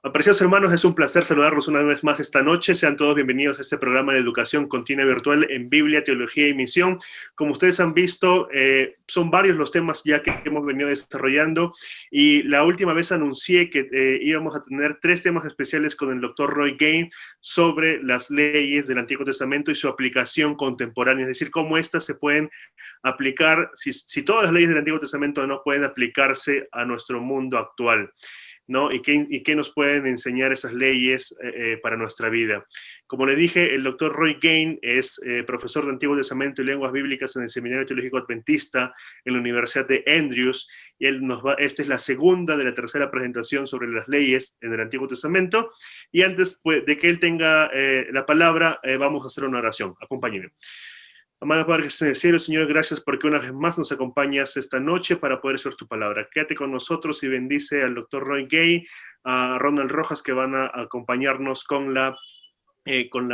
Apreciados hermanos, es un placer saludarlos una vez más esta noche. Sean todos bienvenidos a este programa de educación continua virtual en Biblia, Teología y Misión. Como ustedes han visto, son varios los temas ya que hemos venido desarrollando, y la última vez anuncié que íbamos a tener 3 temas especiales con el Dr. Roy Gane sobre las leyes del Antiguo Testamento y su aplicación contemporánea, es decir, cómo éstas se pueden aplicar, si todas las leyes del Antiguo Testamento no pueden aplicarse a nuestro mundo actual, ¿no? ¿Y qué nos pueden enseñar esas leyes para nuestra vida? Como le dije, el doctor Roy Gane es profesor de Antiguo Testamento y Lenguas Bíblicas en el Seminario Teológico Adventista en la Universidad de Andrews, y esta es la segunda de la tercera presentación sobre las leyes en el Antiguo Testamento. Y antes de que él tenga la palabra, vamos a hacer una oración. Acompáñenme. Amado Padre que estás en el cielo, Señor, gracias porque una vez más nos acompañas esta noche para poder ser tu palabra. Quédate con nosotros y bendice al doctor Roy Gane, a Ronald Rojas, que van a acompañarnos en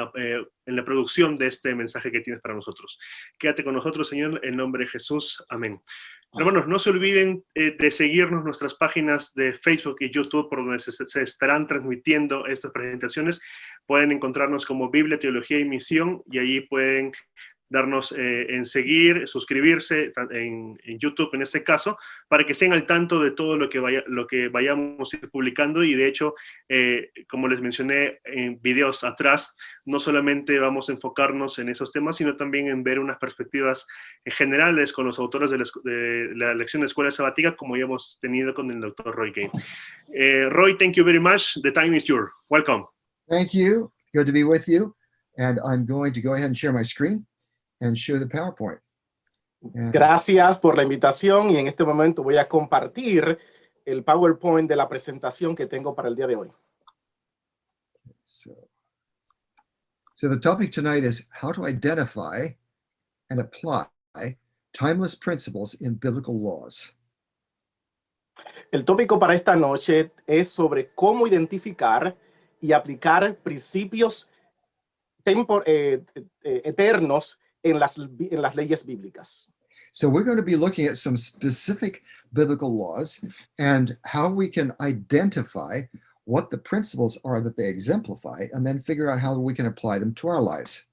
la producción de este mensaje que tienes para nosotros. Quédate con nosotros, Señor, en nombre de Jesús. Amén. Hermanos, no se olviden de seguirnos nuestras páginas de Facebook y YouTube, por donde se estarán transmitiendo estas presentaciones. Pueden encontrarnos como Biblia, Teología y Misión, y allí pueden darnos en seguir, suscribirse en YouTube en este caso, para que estén al tanto de todo lo que vayamos a ir publicando. Y de hecho, como les mencioné en videos atrás, no solamente vamos a enfocarnos en esos temas, sino también en ver unas perspectivas generales con los autores de la lección de escuela sabática, como ya hemos tenido con el Dr. Roy Gane. Roy, thank you very much. The time is yours. Welcome. Thank you. Good to be with you. And I'm going to go ahead and share my screen and show the PowerPoint. Gracias por la invitación, y en este momento voy a compartir el PowerPoint de la presentación que tengo para el día de hoy. So the topic tonight is how to identify and apply timeless principles in biblical laws. El tópico para esta noche es sobre cómo identificar y aplicar principios eternos en las leyes bíblicas. So we're going to be looking at some specific biblical laws and how we can identify what the principles are that they exemplify, and then figure out how we can apply them to our lives.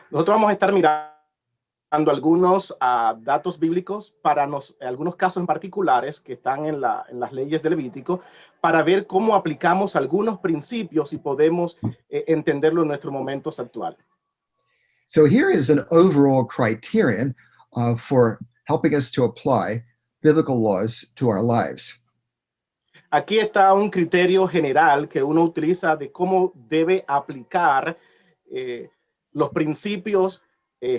Nosotros vamos a estar mirando algunos datos bíblicos para algunos casos en particulares que están en las leyes de Levítico, para ver cómo aplicamos algunos principios y podemos entenderlo en nuestros momentos actuales. So here is an overall criterion for helping us to apply biblical laws to our lives. Aquí está un criterio general que uno utiliza de cómo debe aplicar los principios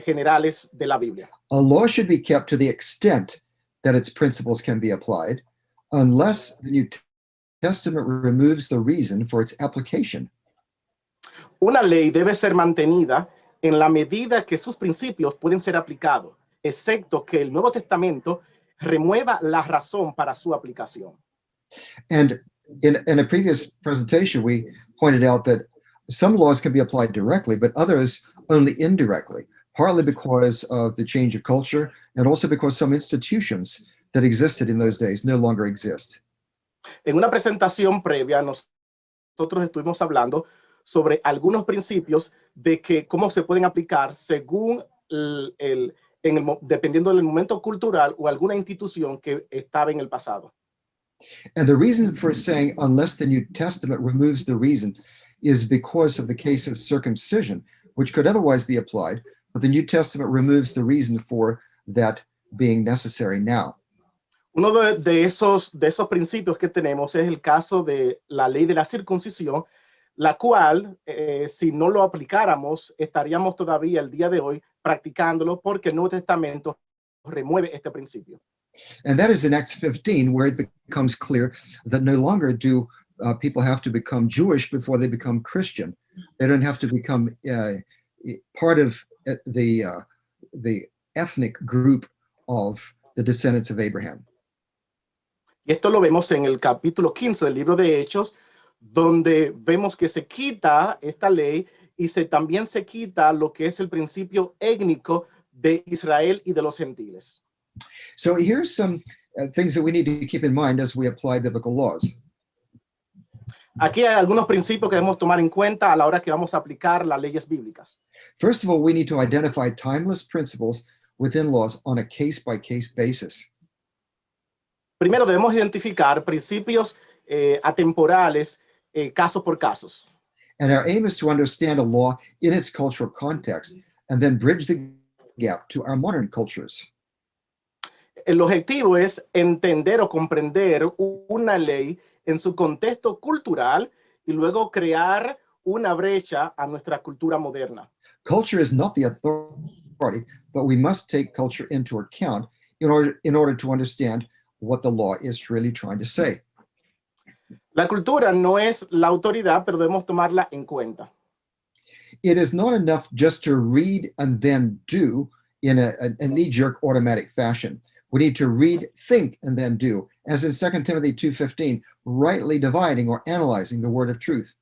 generales de la Biblia. A law should be kept to the extent that its principles can be applied, unless the New Testament removes the reason for its application. Una ley debe ser mantenida en la medida que sus principios pueden ser aplicados, excepto que el Nuevo Testamento remueva la razón para su aplicación. And in a previous presentation, we pointed out that some laws can be applied directly, but others only indirectly, partly because of the change of culture, and also because some institutions that existed in those days no longer exist. En una presentación previa, nosotros estuvimos hablando sobre algunos principios de que cómo se pueden aplicar según dependiendo del momento cultural o alguna institución que estaba en el pasado. And the reason for saying unless the New Testament removes the reason is because of the case of circumcision, which could otherwise be applied, but the New Testament removes the reason for that being necessary now. Uno de esos principios que tenemos es el caso de la ley de la circuncisión, la cual, si no lo aplicáramos, estaríamos todavía el día de hoy practicándolo, porque el Nuevo Testamento remueve este principio. And that is in Acts 15, where it becomes clear that no longer do people have to become Jewish before they become Christian. They don't have to become part of the ethnic group of the descendants of Abraham. Y esto lo vemos en el capítulo 15 del libro de Hechos, donde vemos que se quita esta ley y también se quita lo que es el principio étnico de Israel y de los gentiles. So here's some things that we need to keep in mind as we apply biblical laws. Aquí hay algunos principios que debemos tomar en cuenta a la hora que vamos a aplicar las leyes bíblicas. First of all, we need to identify timeless principles within laws on a case-by-case basis. Primero debemos identificar principios atemporales, caso por casos. And our aim is to understand a law in its cultural context and then bridge the gap to our modern cultures. El objetivo es entender o comprender una ley en su contexto cultural y luego crear una brecha a nuestra cultura moderna. Culture is not the authority, but we must take culture into account in order to understand what the law is really trying to say. La cultura no es la autoridad, pero debemos tomarla en cuenta. It is not enough just to read and then do in a knee-jerk automatic fashion. We need to read, think, and then do, as in 2 Timothy 2:15, rightly dividing or analyzing the word of truth.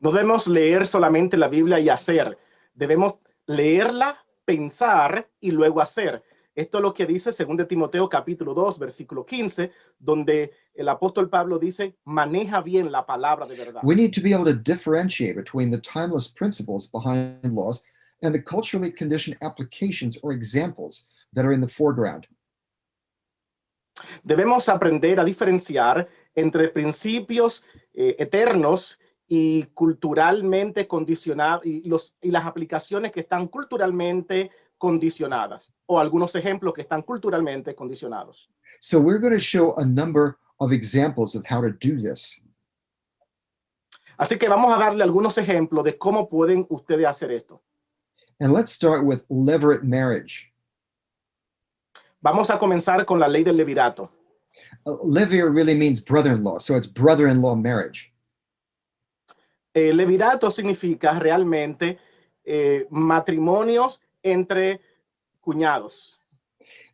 No debemos leer solamente la Biblia y hacer. Debemos leerla, pensar y luego hacer. Esto es lo que dice 2 Timoteo capítulo 2, versículo 15, donde el apóstol Pablo dice, maneja bien la palabra de verdad. We need to be able to differentiate between the timeless principles behind laws and the culturally conditioned applications or examples that are in the foreground. Debemos aprender a diferenciar entre principios eternos y culturalmente condicionados y las aplicaciones que están culturalmente condicionadas o algunos ejemplos que están culturalmente condicionados. So we're going to show a number of examples of how to do this. Así que vamos a darle algunos ejemplos de cómo pueden ustedes hacer esto. And let's start with levirate marriage. Vamos a comenzar con la ley del levirato. Levir really means brother-in-law, so it's brother-in-law marriage. Levirato significa realmente matrimonios entre cuñados.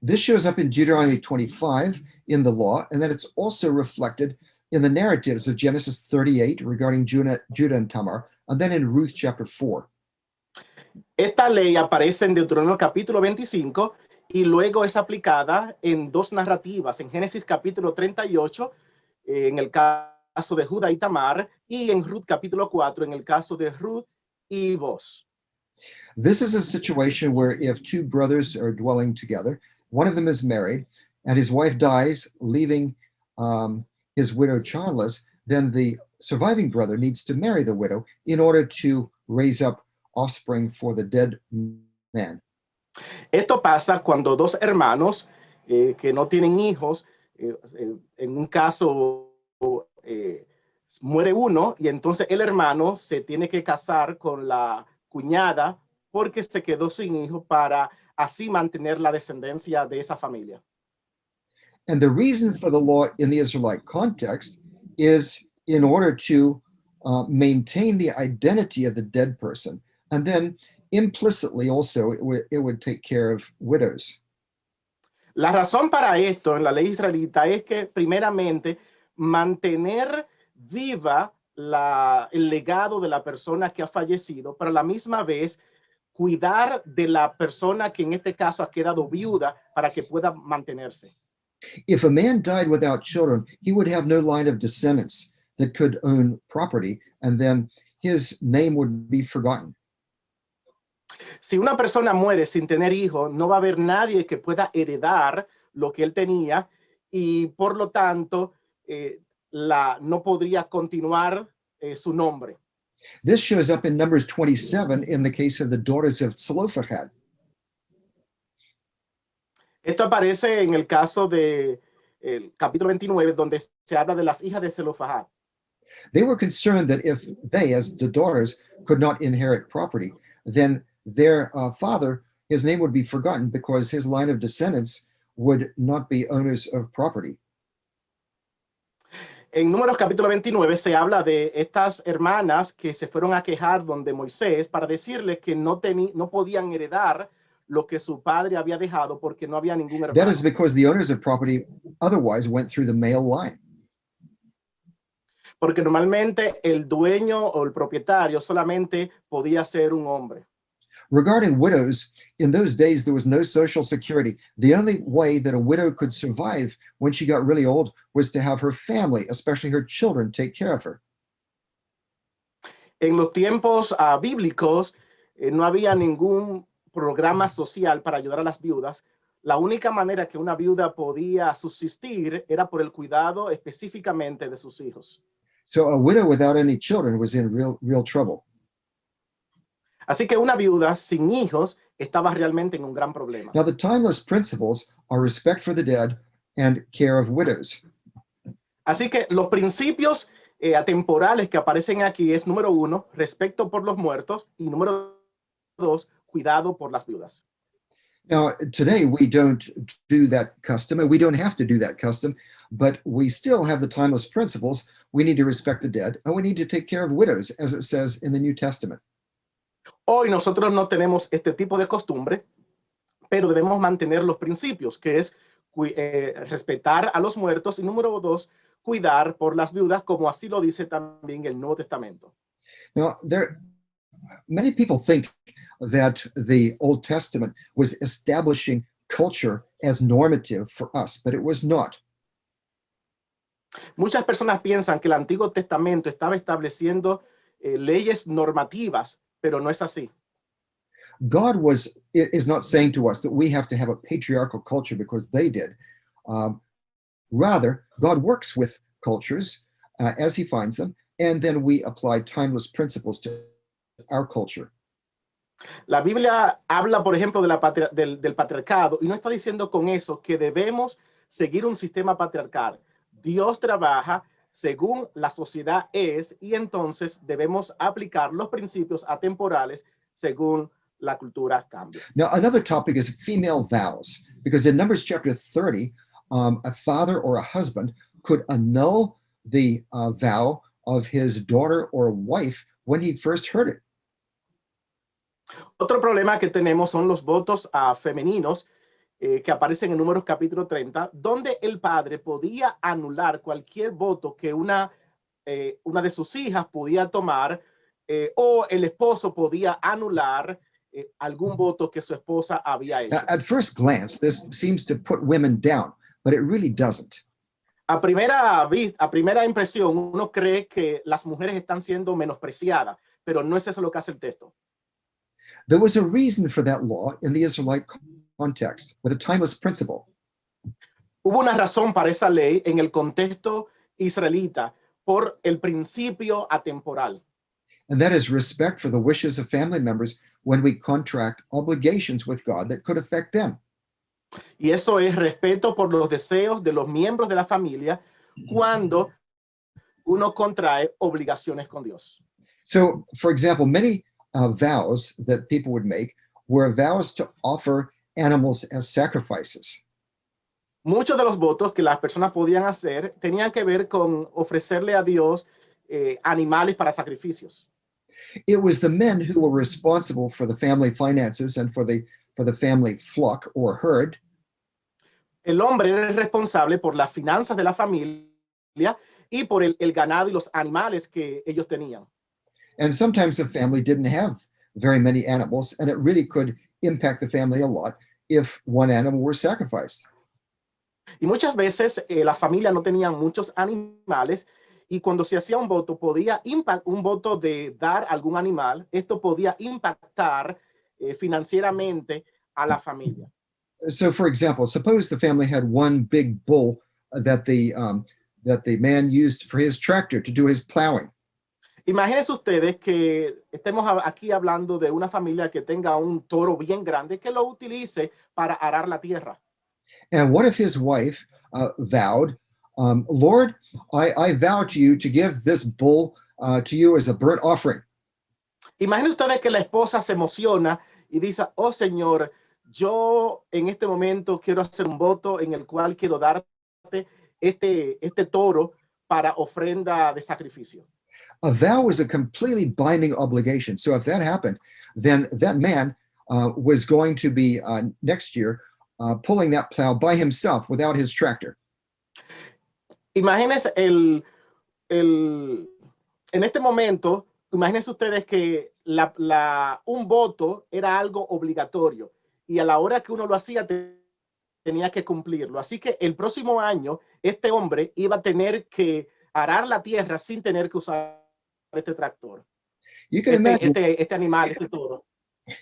This shows up in Deuteronomy 25 in the law, and then it's also reflected in the narratives of Genesis 38 regarding Judah and Tamar, and then in Ruth chapter 4. Esta ley aparece en Deuteronomio capítulo 25 y luego es aplicada en dos narrativas, en Génesis capítulo 38, en el caso de Judá y Tamar, y en Ruth capítulo 4, en el caso de Ruth y Boaz. This is a situation where if two brothers are dwelling together, one of them is married, and his wife dies, leaving his widow childless, then the surviving brother needs to marry the widow in order to raise up offspring for the dead man. Esto pasa cuando dos hermanos que no tienen hijos, en un caso muere uno y entonces el hermano se tiene que casar con la cuñada porque se quedó sin hijo para así mantener la descendencia de esa familia. And the reason for the law in the Israelite context is in order to maintain the identity of the dead person. And then implicitly also it would take care of widows. La razón para esto en la ley israelita es que primeramente mantener viva el legado de la persona que ha fallecido, pero a la misma vez cuidar de la persona que en este caso ha quedado viuda para que pueda mantenerse. If a man died without children, he would have no line of descendants that could own property, and then his name would be forgotten. Si una persona muere sin tener hijos, no va a haber nadie que pueda heredar lo que él tenía y por lo tanto no podría continuar su nombre. This shows up in Numbers 27 in the case of the daughters of Zelophehad. Esto aparece en el caso de el capítulo 29, donde se habla de las hijas de Zelofehad. They were concerned that if they, as the daughters, could not inherit property, then their father, his name would be forgotten because his line of descendants would not be owners of property. En Números capítulo 29 se habla de estas hermanas que se fueron a quejar donde Moisés para decirles que no podían heredar lo que su padre había dejado porque no había ningún hermano. That is because the owners of property otherwise went through the male line. Porque normalmente el dueño o el propietario solamente podía ser un hombre. Regarding widows, in those days there was no social security. The only way that a widow could survive when she got really old was to have her family, especially her children, take care of her. En los tiempos bíblicos no había ningún programa social para ayudar a las viudas. La única manera que una viuda podía subsistir era por el cuidado específicamente de sus hijos. So a widow without any children was in real trouble. Así que una viuda sin hijos estaba realmente en un gran problema. Now, the timeless principles are respect for the dead and care of widows. Así que los principios atemporales que aparecen aquí es, número 1, respeto por los muertos, y número 2, cuidado por las viudas. Now, today we don't do that custom, and we don't have to do that custom, but we still have the timeless principles. We need to respect the dead, and we need to take care of widows, as it says in the New Testament. Hoy nosotros no tenemos este tipo de costumbre, pero debemos mantener los principios, que es respetar a los muertos, y número 2, cuidar por las viudas, como así lo dice también el Nuevo Testamento. Now, many people think that the Old Testament was establishing culture as normative for us, but it was not. Muchas personas piensan que el Antiguo Testamento estaba estableciendo leyes normativas, pero no es así. God is not saying to us that we have to have a patriarchal culture because they did. Rather, God works with cultures as he finds them, and then we apply timeless principles to our culture. La Biblia habla, por ejemplo, del patriarcado, y no está diciendo con eso que debemos seguir un sistema patriarcal. Dios trabaja según la sociedad es, y entonces debemos aplicar los principios atemporales según la cultura cambia. Now, another topic is female vows, because in Numbers chapter 30, a father or a husband could annul the vow of his daughter or wife when he first heard it. Otro problema que tenemos son los votos femeninos que aparecen en Números capítulo 30, donde el padre podía anular cualquier voto que una de sus hijas podía tomar, o el esposo podía anular algún voto que su esposa había hecho. At first glance, this seems to put women down, but it really doesn't. A primera impresión, uno cree que las mujeres están siendo menospreciadas, pero no es eso lo que hace el texto. There was a reason for that law in the Israelite context, with a timeless principle. Hubo una razón para esa ley en el contexto israelita por el principio atemporal. And that is respect for the wishes of family members when we contract obligations with God that could affect them. Y eso es respeto por los deseos de los miembros de la familia cuando uno contrae obligaciones con Dios. So, for example, many vows that people would make were vows to offer animals as sacrifices. Muchos de los votos que las personas podían hacer tenían que ver con ofrecerle a Dios animales para sacrificios. It was the men who were responsible for the family finances and for the family flock or herd. El hombre era el responsable por las finanzas de la familia y por el ganado y los animales que ellos tenían. And sometimes the family didn't have very many animals, and it really could impact the family a lot if one animal were sacrificed. Y muchas veces la familia no tenía muchos animales, y cuando se hacía un voto, un voto de dar algún animal, esto podía impactar financieramente a la familia. So, for example, suppose the family had one big bull that the man used for his tractor to do his plowing. Imagínense ustedes que estemos aquí hablando de una familia que tenga un toro bien grande que lo utilice para arar la tierra. And what if his wife vowed, Lord, I vow to you to give this bull to you as a burnt offering. Imaginen ustedes que la esposa se emociona y dice, oh Señor, yo en este momento quiero hacer un voto en el cual quiero darte este toro para ofrenda de sacrificio. A vow is a completely binding obligation. So if that happened, then that man was going to be next year pulling that plow by himself without his tractor. Imagínense en este momento imagínense ustedes que un voto era algo obligatorio y a la hora que uno lo hacía tenía que cumplirlo. Así que el próximo año este hombre iba a tener que arar la tierra sin tener que usar este tractor. You can imagine. Este animal, este toro.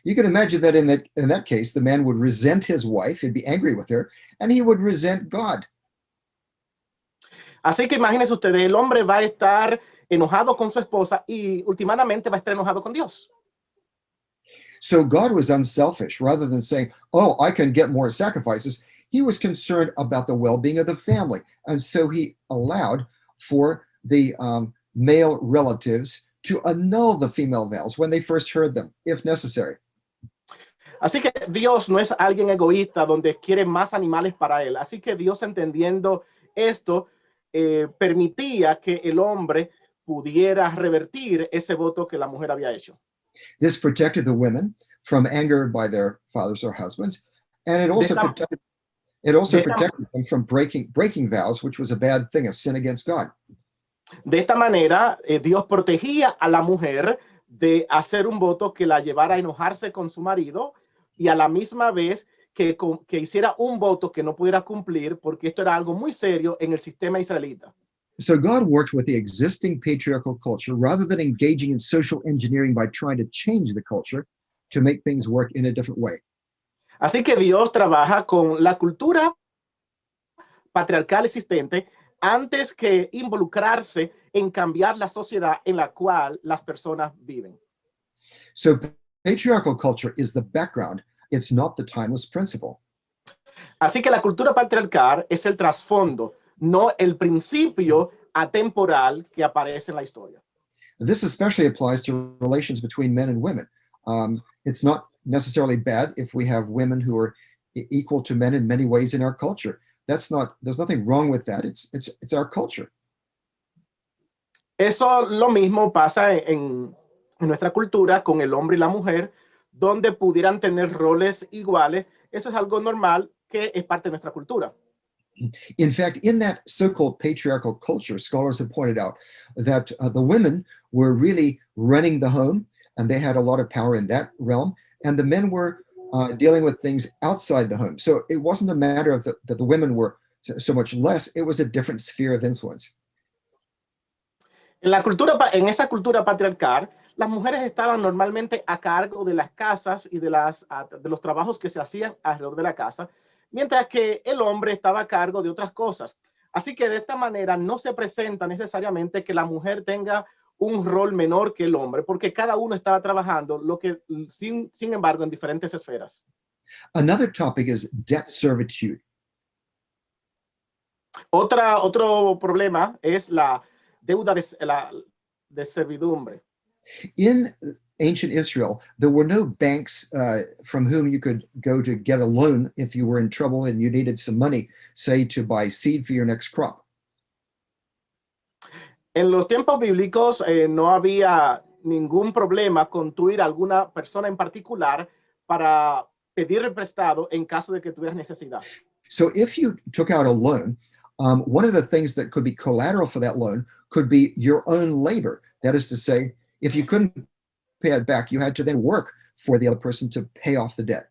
You can imagine that in that case, the man would resent his wife, he'd be angry with her, and he would resent God. Así que imagínense ustedes, el hombre va a estar enojado con su esposa y últimamente va a estar enojado con Dios. So God was unselfish. Rather than saying, oh, I can get more sacrifices, he was concerned about the well-being of the family. And so he allowed for the male relatives to annul the female vows when they first heard them, if necessary. Así que Dios no es alguien egoísta donde quiere más animales para él. Así que Dios, entendiendo esto, permitía que el hombre pudiera revertir ese voto que la mujer había hecho. This protected the women from anger by their fathers or husbands, and it also protected them from breaking vows, which was a bad thing, a sin against God. De esta manera, Dios protegía a la mujer de hacer un voto que la llevara a enojarse con su marido y a la misma vez que hiciera un voto que no pudiera cumplir, porque esto era algo muy serio en el sistema israelita. So God worked with the existing patriarchal culture rather than engaging in social engineering by trying to change the culture to make things work in a different way. Así que Dios trabaja con la cultura patriarcal existente antes que involucrarse en cambiar la sociedad en la cual las personas viven. So patriarchal culture is the background, it's not the timeless principle. Así que la cultura patriarcal es el trasfondo, no el principio atemporal que aparece en la historia. This especially applies to relations between men and women. It's not necessarily bad if we have women who are equal to men in many ways in our culture. There's nothing wrong with that. It's our culture. Eso lo mismo pasa en nuestra cultura con el hombre y la mujer, donde pudieran tener roles iguales. Eso es algo normal que es parte de nuestra cultura. In fact, in that so-called patriarchal culture, scholars have pointed out that the women were really running the home, and they had a lot of power in that realm, and the men were dealing with things outside the home. So it wasn't a matter of that the women were so much less, it was a different sphere of influence. En esa cultura patriarcal, las mujeres estaban normalmente a cargo de las casas y de los trabajos que se hacían alrededor de la casa, mientras que el hombre estaba a cargo de otras cosas. Así que de esta manera no se presenta necesariamente que la mujer tenga un rol menor que el hombre, porque cada uno estaba trabajando, sin embargo, en diferentes esferas. Another topic is debt servitude. Otro problema es la deuda de servidumbre. In ancient Israel, there were no banks from whom you could go to get a loan if you were in trouble and you needed some money, say, to buy seed for your next crop. En los tiempos bíblicos no había ningún problema con tú ir a alguna persona en particular para pedir prestado en caso de que tuvieras necesidad. So if you took out a loan, one of the things that could be collateral for that loan could be your own labor. That is to say, if you couldn't pay it back, you had to then work for the other person to pay off the debt.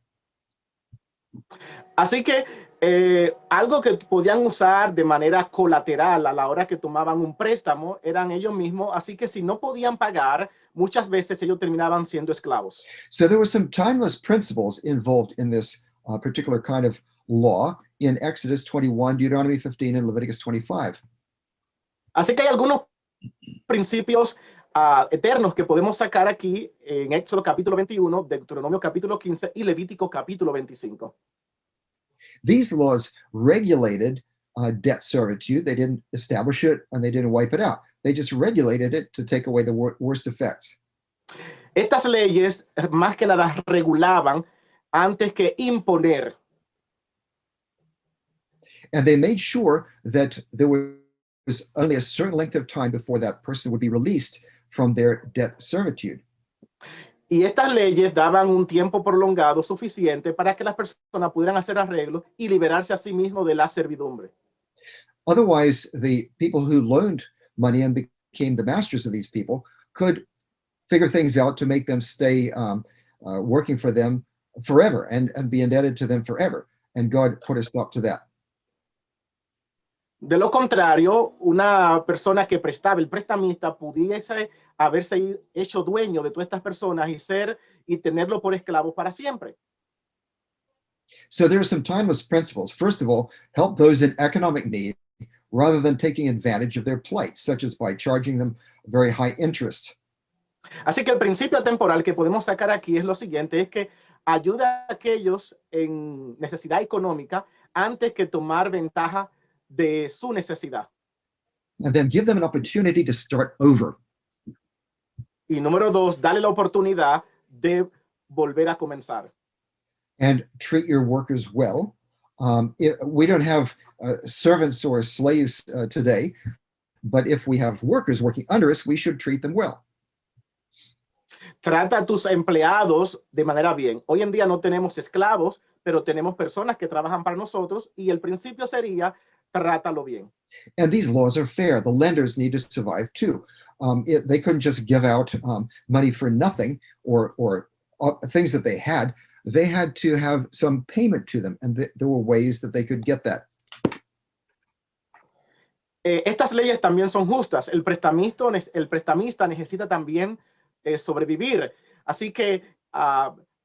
Así que algo que podían usar de manera colateral a la hora que tomaban un préstamo eran ellos mismos. Así que si no podían pagar, muchas veces ellos terminaban siendo esclavos. So there were some timeless principles involved in this particular kind of law in Exodus 21, Deuteronomy 15, and Leviticus 25. Así que hay algunos principios eternos que podemos sacar aquí en Éxodo capítulo 21, Deuteronomio capítulo 15 y Levítico capítulo 25. These laws regulated debt servitude. They didn't establish it and they didn't wipe it out. They just regulated it to take away the worst effects. Estas leyes más que nada regulaban antes que imponer. And they made sure that there was only a certain length of time before that person would be released from their debt servitude. Y estas leyes daban un tiempo prolongado suficiente para que las personas pudieran hacer arreglos y liberarse a sí mismos de la servidumbre. Otherwise, the people who loaned money and became the masters of these people could figure things out to make them stay working for them forever and be indebted to them forever. And God put a stop to that. De lo contrario, una persona que prestaba, el prestamista, pudiese haberse hecho dueño de todas estas personas y tenerlo por esclavo para siempre. So there are some timeless principles. First of all, help those in economic need rather than taking advantage of their plight, such as by charging them very high interest. Así que el principio temporal que podemos sacar aquí es lo siguiente, es que ayuda a aquellos en necesidad económica antes que tomar ventaja de su necesidad. And then give them an opportunity to start over. Y número 2, dale la oportunidad de volver a comenzar. And treat your workers well. We don't have servants or slaves today, but if we have workers working under us, we should treat them well. Trata a tus empleados de manera bien. Hoy en día no tenemos esclavos, pero tenemos personas que trabajan para nosotros y el principio sería trátalo bien. And these laws are fair. The lenders need to survive too. They couldn't just give out money for nothing or things that they had. They had to have some payment to them, and there were ways that they could get that. Estas leyes también son justas. El prestamista necesita también sobrevivir. Así que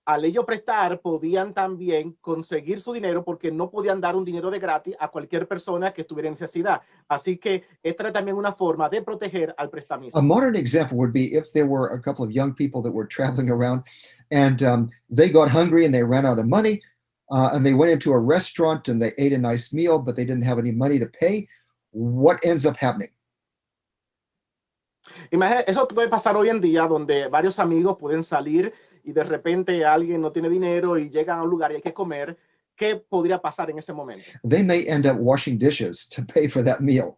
al ello prestar, podían también conseguir su dinero porque no podían dar un dinero de gratis a cualquier persona que estuviera en necesidad. Así que esta era también una forma de proteger al prestamista. A modern example would be if there were a couple of young people that were traveling around and they got hungry and they ran out of money and they went into a restaurant and they ate a nice meal, but they didn't have any money to pay. What ends up happening? Eso puede pasar hoy en día donde varios amigos pueden salir y de repente alguien no tiene dinero y llegan a un lugar y hay que comer. ¿Qué podría pasar en ese momento? They may end up washing dishes to pay for that meal.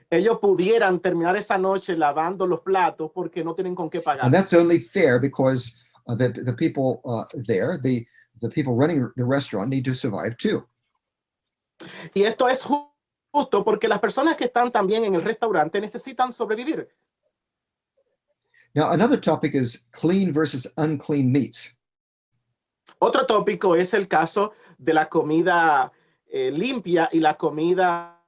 Ellos pudieran terminar esa noche lavando los platos porque no tienen con qué pagar. And that's only fair because the people there, the people running the restaurant need to survive too. Y esto es justo porque las personas que están también en el restaurante necesitan sobrevivir. Now, another topic is clean versus unclean meats. Otro tópico es el caso de la comida limpia y la comida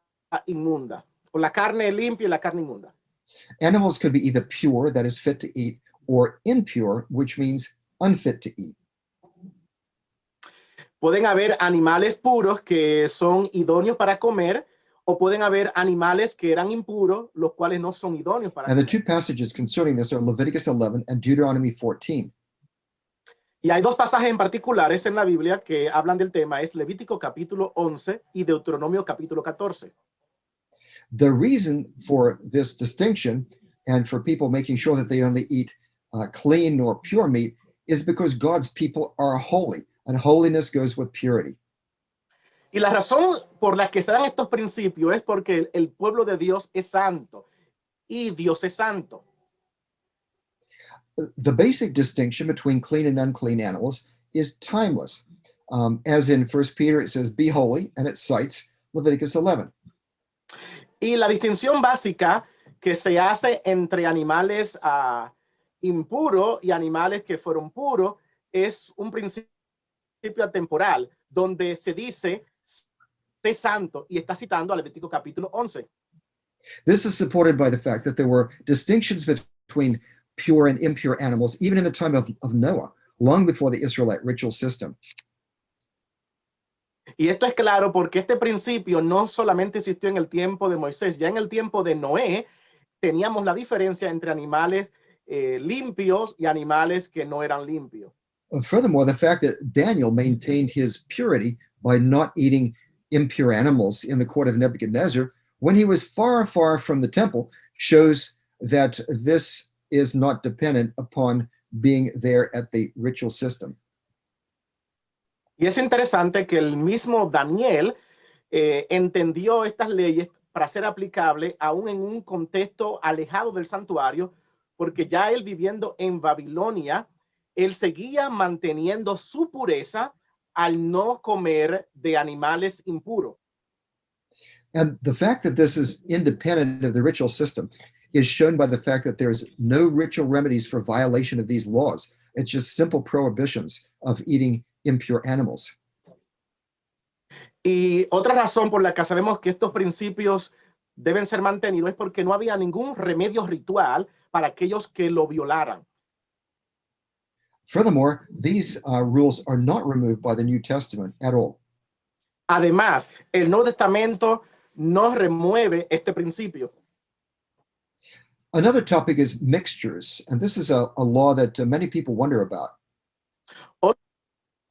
inmunda, o la carne limpia y la carne inmunda. Animals could be either pure, that is fit to eat, or impure, which means unfit to eat. Pueden haber animales puros que son idóneos para comer, o pueden haber animales que eran impuros, los cuales no son idóneos para And the comer. two passages concerning this are Leviticus 11 and Deuteronomy 14. Y hay dos pasajes en particulares en la Biblia que hablan del tema, es Levítico capítulo 11 y Deuteronomio capítulo 14. The reason for this distinction and for people making sure that they only eat clean or pure meat is because God's people are holy, and holiness goes with purity. Y la razón por la que se dan estos principios es porque el pueblo de Dios es santo y Dios es santo. The basic distinction between clean and unclean animals is timeless. As in 1 Peter, it says, be holy, and it cites Leviticus 11. Y la distinción básica que se hace entre animales impuros y animales que fueron puros es un principio atemporal, donde se dice, sé santo, y está citando a Levítico capítulo 11. This is supported by the fact that there were distinctions between pure and impure animals, even in the time of Noah, long before the Israelite ritual system. Y esto es claro porque este principio no solamente existió en el tiempo de Moisés, ya en el tiempo de Noé teníamos la diferencia entre animales limpios y animales que no eran limpios. Furthermore, the fact that Daniel maintained his purity by not eating impure animals in the court of Nebuchadnezzar when he was far, far from the temple shows that this is not dependent upon being there at the ritual system. Y es interesante que el mismo Daniel entendió estas leyes para ser aplicable aún en un contexto alejado del santuario, porque ya él viviendo en Babilonia, él seguía manteniendo su pureza al no comer de animales impuros. And the fact that this is independent of the ritual system is shown by the fact that there's no ritual remedies for violation of these laws. It's just simple prohibitions of eating impure animals. Y otra razón por la que sabemos que estos principios deben ser mantenidos es porque no había ningún remedio ritual para aquellos que lo violaran. Furthermore, these rules are not removed by the New Testament at all. Además, el Nuevo Testamento no remueve este principio. Another topic is mixtures, and this is a law that many people wonder about.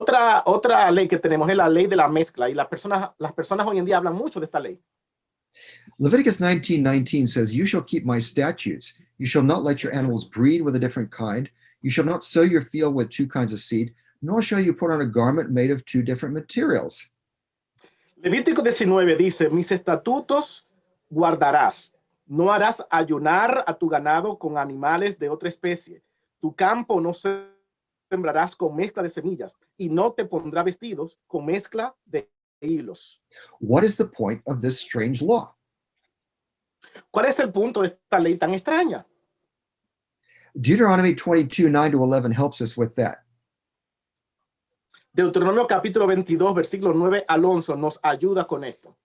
Otra ley que tenemos es la ley de la mezcla, y las personas hoy en día hablan mucho de esta ley. Leviticus 19:19 says, "You shall keep my statutes. You shall not let your animals breed with a different kind. You shall not sow your field with two kinds of seed, nor shall you put on a garment made of two different materials." Levítico 19 dice, mis estatutos guardarás. No harás ayunar a tu ganado con animales de otra especie. Tu campo no sembrarás con mezcla de semillas, y no te pondrá vestidos con mezcla de hilos. What is the point of this strange law? ¿Cuál es el punto de esta ley tan extraña? Deuteronomy 22:9-11 helps us with that. Deuteronomio capítulo 22, versículos 9 al 11 nos ayuda con esto.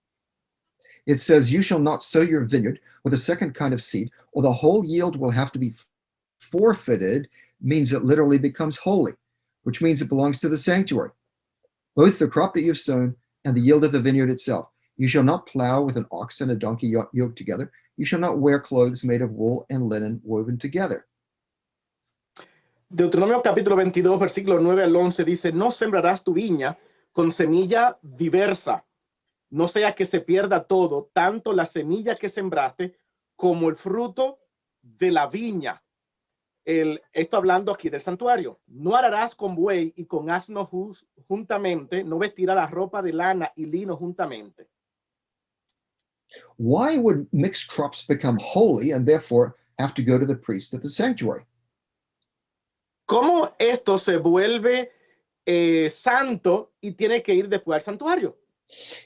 It says, "You shall not sow your vineyard with a second kind of seed, or the whole yield will have to be forfeited," means it literally becomes holy, which means it belongs to the sanctuary. Both the crop that you've sown and the yield of the vineyard itself. You shall not plow with an ox and a donkey yoked together. You shall not wear clothes made of wool and linen woven together. Deuteronomio capítulo 22, versículos 9 al 11 dice, no sembrarás tu viña con semilla diversa, no sea que se pierda todo, tanto la semilla que sembraste como el fruto de la viña. Esto hablando aquí del santuario. No ararás con buey y con asno juntamente, no vestirás la ropa de lana y lino juntamente. Why would mixed crops become holy and therefore have to go to the priest at the sanctuary? ¿Cómo esto se vuelve santo y tiene que ir después al santuario?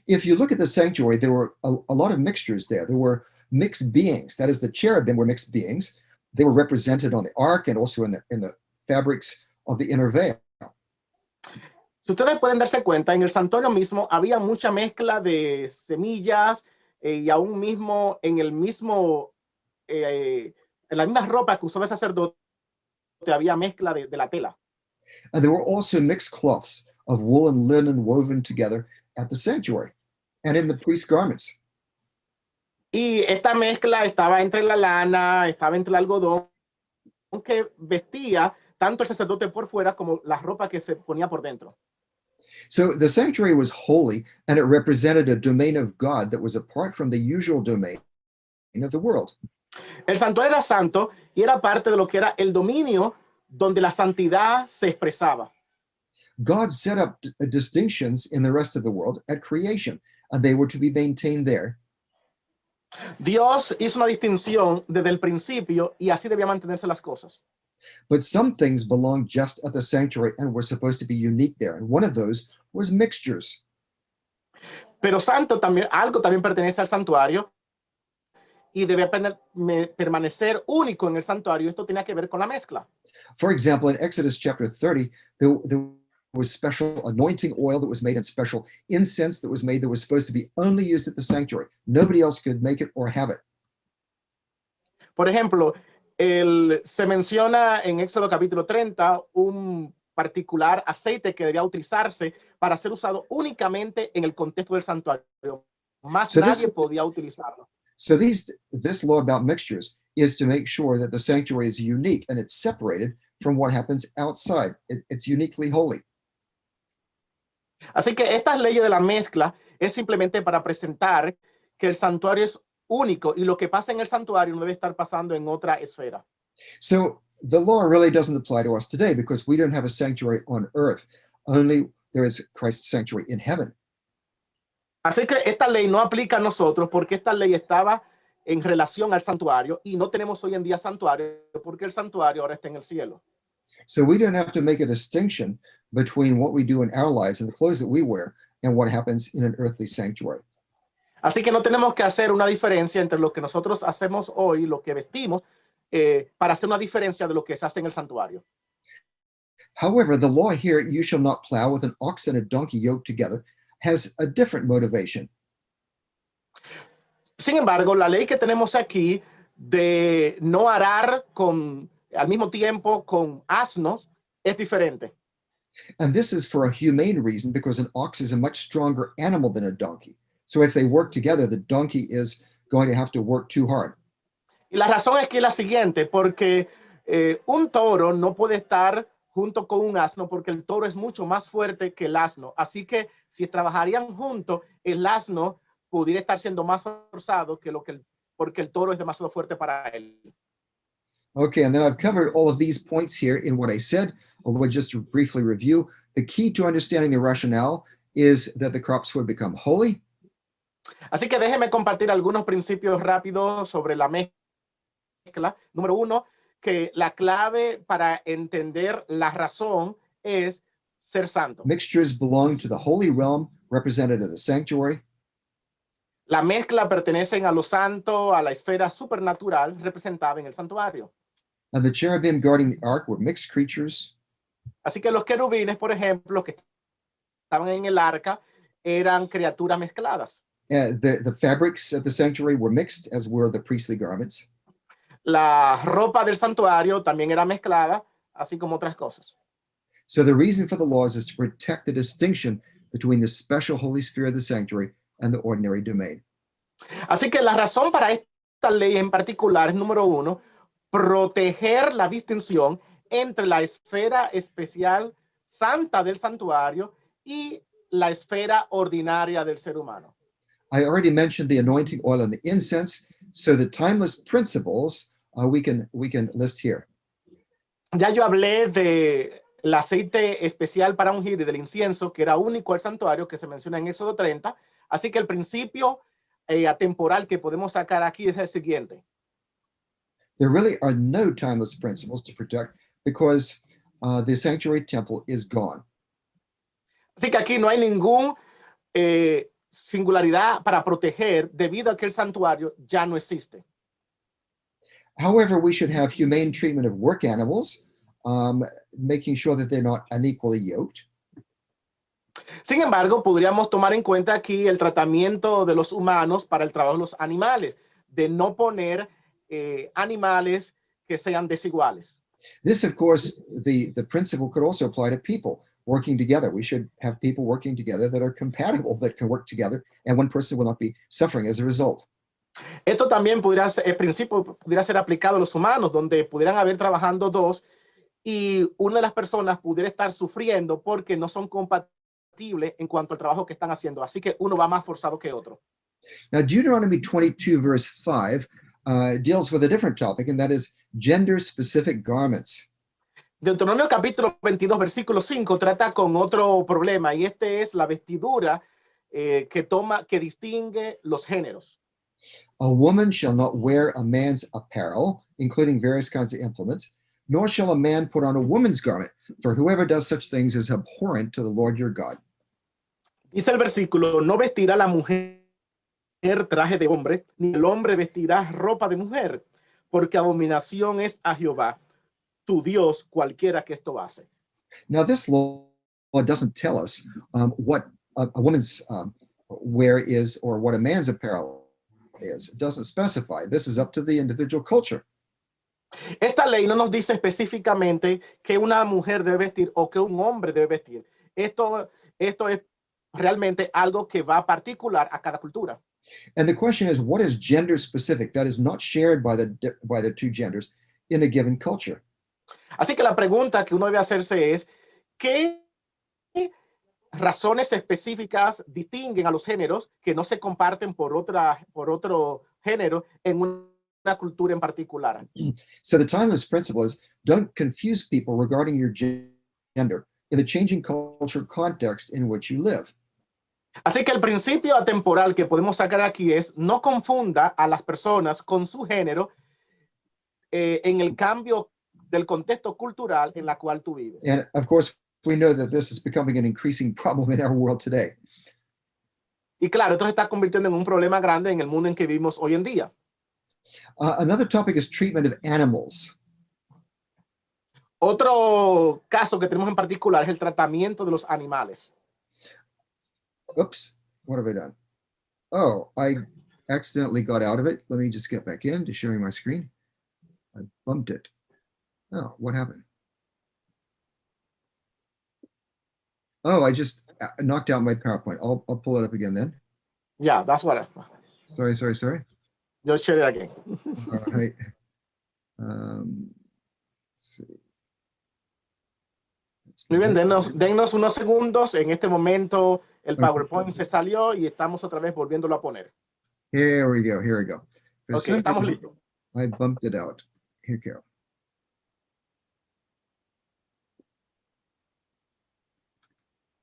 If you look at the sanctuary, there were a lot of mixtures there. There were mixed beings. That is, the cherubim were mixed beings. They were represented on the ark and also in the fabrics of the inner veil. Si ustedes pueden darse cuenta, en el santuario mismo había mucha mezcla de semillas y aún mismo en la misma ropa que usaba el sacerdote había mezcla de la tela. And there were also mixed cloths of wool and linen woven together at the sanctuary and in the priest's garments. Y esta mezcla estaba entre la lana, estaba entre el algodón, que vestía tanto el sacerdote por fuera como la ropa que se ponía por dentro. So the sanctuary was holy, and it represented a domain of God that was apart from the usual domain of the world. El santuario era santo y era parte de lo que era el dominio donde la santidad se expresaba. God set up distinctions in the rest of the world at creation, and they were to be maintained there. Dios hizo una distinción desde el principio y así debían mantenerse las cosas. But some things belonged just at the sanctuary and were supposed to be unique there. And one of those was mixtures. Pero algo también pertenece al santuario y debe permanecer único en el santuario. Esto tenía que ver con la mezcla. For example, in Exodus chapter 30, there was special anointing oil that was made and special incense that was supposed to be only used at the sanctuary. Nobody else could make it or have it. Por ejemplo, se menciona en Éxodo capítulo 30 un particular aceite que debía utilizarse para ser usado únicamente en el contexto del santuario. Más nadie podía utilizarlo. So this law about mixtures is to make sure that the sanctuary is unique and it's separated from what happens outside. It's uniquely holy. Así que estas leyes de la mezcla es simplemente para presentar que el santuario es único y lo que pasa en el santuario no debe estar pasando en otra esfera. So the law really doesn't apply to us today because we don't have a sanctuary on earth. Only there is Christ's sanctuary in heaven. Así que esta ley no aplica a nosotros porque esta ley estaba en relación al santuario y no tenemos hoy en día santuario porque el santuario ahora está en el cielo. So we don't have to make a distinction between what we do in our lives and the clothes that we wear and what happens in an earthly sanctuary. Así que no tenemos que hacer una diferencia entre lo que nosotros hacemos hoy, lo que vestimos, para hacer una diferencia de lo que se hace en el santuario. However, the law here, you shall not plow with an ox and a donkey yoked together, has a different motivation. Sin embargo, la ley que tenemos aquí de no arar al mismo tiempo con asnos es diferente. And this is for a humane reason because an ox is a much stronger animal than a donkey. So if they work together, the donkey is going to have to work too hard. Y la razón es que es la siguiente, porque un toro no puede estar junto con un asno porque el toro es mucho más fuerte que el asno. Así que si trabajarían juntos, el asno pudiera estar siendo más forzado porque el toro es demasiado fuerte para él. Okay, and then I've covered all of these points here in what I said. I will just briefly review. The key to understanding the rationale is that the crops would become holy. Así que déjeme compartir algunos principios rápidos sobre la mezcla. Número uno, que la clave para entender la razón es ser santo. Mixtures belong to the holy realm, represented in the sanctuary. La mezcla pertenecen a lo santo, a la esfera supernatural representada en el santuario. And the cherubim guarding the ark were mixed creatures. Así que los querubines, por ejemplo, que estaban en el arca, eran criaturas mezcladas. The fabrics of the sanctuary were mixed, as were the priestly garments. La ropa del santuario también era mezclada, así como otras cosas. So the reason for the laws is to protect the distinction between the special holy sphere of the sanctuary and the ordinary domain. Así que la razón para esta ley en particular es, número uno, proteger la distinción entre la esfera especial santa del santuario y la esfera ordinaria del ser humano. I already mentioned the anointing oil and the incense, so the timeless principles we can list here. Ya yo hablé de el aceite especial para ungir y del incienso, que era único al santuario, que se menciona en Éxodo 30. Así que el principio atemporal que podemos sacar aquí es el siguiente. There really are no timeless principles to protect because the sanctuary temple is gone. Así que aquí no hay ningún singularidad para proteger debido a que el santuario ya no existe. However, we should have humane treatment of work animals, making sure that they're not unequally yoked. Sin embargo, podríamos tomar en cuenta aquí el tratamiento de los humanos para el trabajo de los animales, de no poner animales que sean desiguales. This, of course, the principle could also apply to people working together. We should have people working together that are compatible, that can work together, and one person will not be suffering as a result. Esto también pudiera ser, el principio pudiera ser aplicado a los humanos, donde pudieran haber trabajando dos y una de las personas pudiera estar sufriendo porque no son compatibles en cuanto al trabajo que están haciendo. Así que uno va más forzado que otro. Now, Deuteronomy 22, verse 5, deals with a different topic, and that is gender-specific garments. Deuteronomio capítulo 22, versículo 5 trata con otro problema, y este es la vestidura que distingue los géneros. A woman shall not wear a man's apparel, including various kinds of implements, nor shall a man put on a woman's garment, for whoever does such things is abhorrent to the Lord your God. Dice el versículo, no vestirá la mujer traje de hombre, ni el hombre vestirá ropa de mujer, porque abominación es a Jehová, tu Dios, cualquiera que esto hace. Now, this law doesn't tell us what a woman's wear is or what a man's apparel is. It doesn't specify. This is up to the individual culture. Esta ley no nos dice específicamente que una mujer debe vestir o que un hombre debe vestir. Esto es realmente algo que va particular a cada cultura. And the question is, what is gender specific that is not shared by the two genders in a given culture? Así que la pregunta que uno debe hacerse es, ¿qué razones específicas distinguen a los géneros que no se comparten por otro género en una cultura en particular? So the timeless principle is, don't confuse people regarding your gender in the changing culture context in which you live. Así que el principio atemporal que podemos sacar aquí es, no confunda a las personas con su género en el cambio del contexto cultural en la cual tú vives. And of course, we know that this is becoming an increasing problem in our world today. Y claro, esto se está convirtiendo en un problema grande en el mundo en que vivimos hoy en día. Another topic is treatment of animals. Otro caso que tenemos en particular es el tratamiento de los animales. Oops, what have I done? Oh, I accidentally got out of it. Let me just get back in to sharing my screen. I bumped it. Oh, what happened? Oh, I just knocked out my PowerPoint. I'll pull it up again then. Yeah, that's what Sorry. Just share it again. All right. Let's see. Muy bien, dennos unos segundos. En este momento el PowerPoint se salió y estamos otra vez volviéndolo a poner. Here we go. Ok, estamos listos. I bumped it out. Here we go.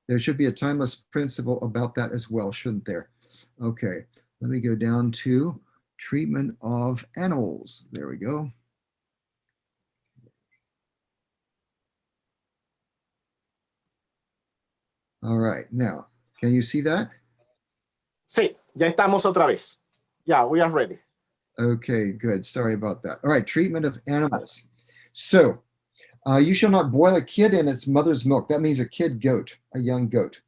There should be a timeless principle about that as well, shouldn't there? Okay, let me go down to treatment of animals. There we go. All right, now, can you see that? Sí, ya estamos otra vez. Yeah, we are ready. Okay, good. Sorry about that. All right, treatment of animals. So, you shall not boil a kid in its mother's milk. That means a kid goat, a young goat.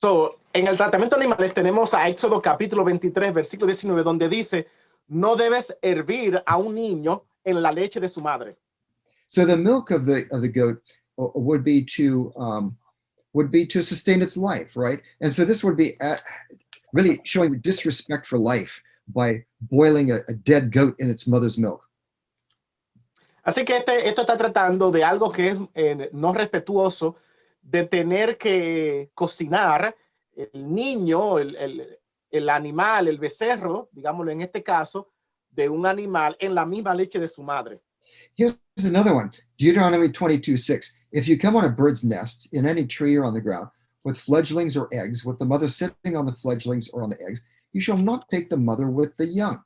So, en el tratamiento de animales tenemos a Éxodo capítulo 23, versículo 19, donde dice, no debes hervir a un niño en la leche de su madre. So the milk of the goat would be to sustain its life, right? And so this would be really showing disrespect for life by boiling a dead goat in its mother's milk. Así que esto está tratando de algo que es no respetuoso, de tener que cocinar el niño, el animal, el becerro, digámoslo en este caso, de un animal en la misma leche de su madre. Here's another one, Deuteronomy 22:6. If you come on a bird's nest in any tree or on the ground with fledglings or eggs, with the mother sitting on the fledglings or on the eggs, you shall not take the mother with the young.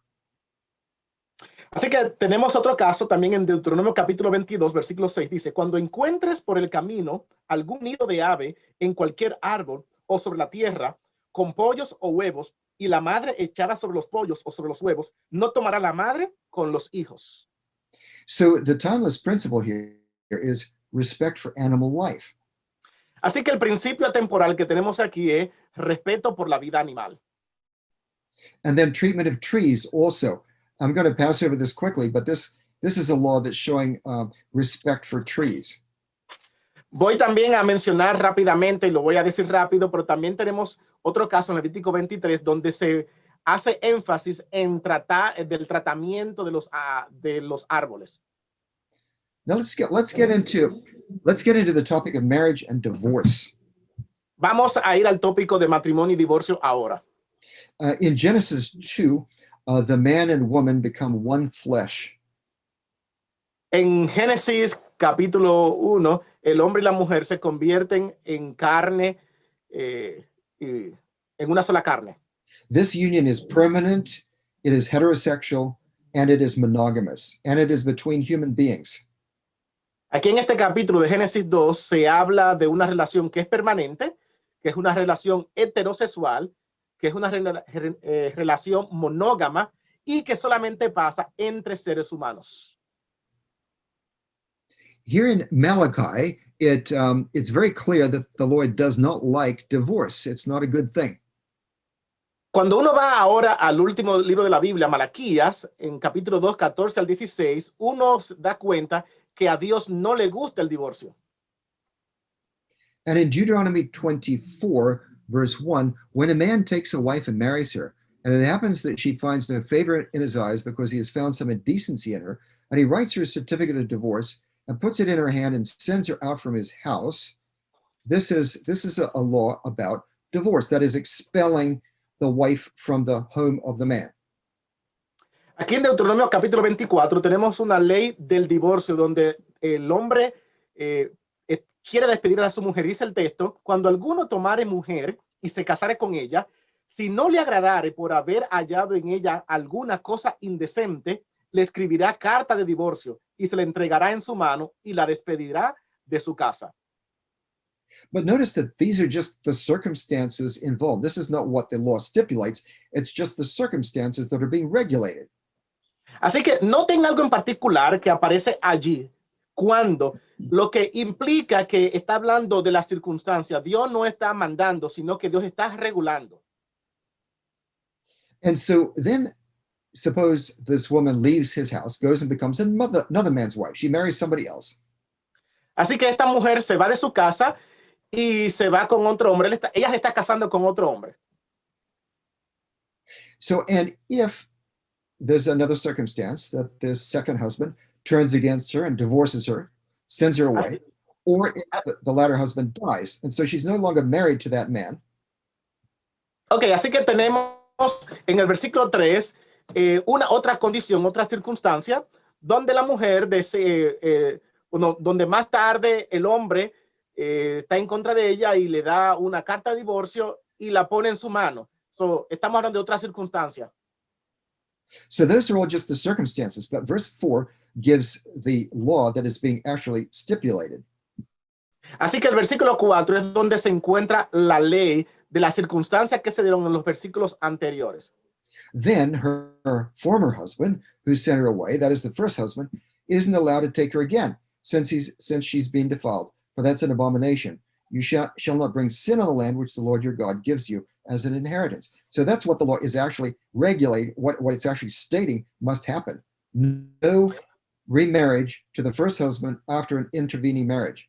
Así que tenemos otro caso también en Deuteronomio capítulo 22, versículo 6. Dice, cuando encuentres por el camino algún nido de ave en cualquier árbol o sobre la tierra, con pollos o huevos, y la madre echada sobre los pollos o sobre los huevos, no tomará la madre con los hijos. So the timeless principle here is respect for animal life. Así que el principio temporal que tenemos aquí es respeto por la vida animal. And then treatment of trees also. I'm going to pass over this quickly, but this is a law that's showing respect for trees. Voy también a mencionar rápidamente, y lo voy a decir rápido, pero también tenemos otro caso en Levítico 23 donde se hace énfasis en del tratamiento de los árboles. Now let's get into the topic of marriage and divorce. Vamos a ir al tópico de matrimonio y divorcio ahora. In Genesis 2, the man and woman become one flesh. En Génesis capítulo 1, el hombre y la mujer se convierten en carne, en una sola carne. This union is permanent, it is heterosexual, and it is monogamous, and it is between human beings. Aquí en este capítulo de Génesis 2 se habla de una relación que es permanente, que es una relación heterosexual, que es una relación monógama y que solamente pasa entre seres humanos. Here in Malachi, it's very clear that the Lord does not like divorce. It's not a good thing. Cuando uno va ahora al último libro de la Biblia, Malaquías, en capítulo 2, 14 al 16, uno se da cuenta que a Dios no le gusta el divorcio. And in Deuteronomy 24, verse 1, when a man takes a wife and marries her, and it happens that she finds no favor in his eyes because he has found some indecency in her, and he writes her a certificate of divorce and puts it in her hand and sends her out from his house, this is a law about divorce, that is expelling the wife from the home of the man. Aquí en Deuteronomio capítulo 24 tenemos una ley del divorcio donde el hombre quiere despedir a su mujer. Dice el texto, cuando alguno tomare mujer y se casare con ella, si no le agradare por haber hallado en ella alguna cosa indecente, le escribirá carta de divorcio y se le entregará en su mano y la despedirá de su casa. But notice that these are just the circumstances involved. This is not what the law stipulates. It's just the circumstances that are being regulated. Así que noten algo en particular que aparece allí, cuando lo que implica que está hablando de las circunstancias. Dios no está mandando, sino que Dios está regulando. And so then suppose this woman leaves his house, goes and becomes another man's wife. She marries somebody else. Así que esta mujer se va de su casa y se va con otro hombre. Ella se está casando con otro hombre. So, and if there's another circumstance that this second husband turns against her and divorces her, sends her away, or if the latter husband dies, and so she's no longer married to that man. Ok, así que tenemos en el versículo 3 una otra condición, otra circunstancia, donde la mujer donde más tarde el hombre está en contra de ella y le da una carta de divorcio y la pone en su mano. So, estamos hablando de otra circunstancia. So those are all just the circumstances, but verse 4 gives the law that is being actually stipulated. Así que el versículo 4 es donde se encuentra la ley de las circunstancias que se dieron en los versículos anteriores. Then her former husband, who sent her away, that is the first husband, isn't allowed to take her again, since she's been defiled, for that's an abomination. You shall not bring sin on the land which the Lord your God gives you as an inheritance. So that's what the law is actually regulating, what it's actually stating must happen. No remarriage to the first husband after an intervening marriage.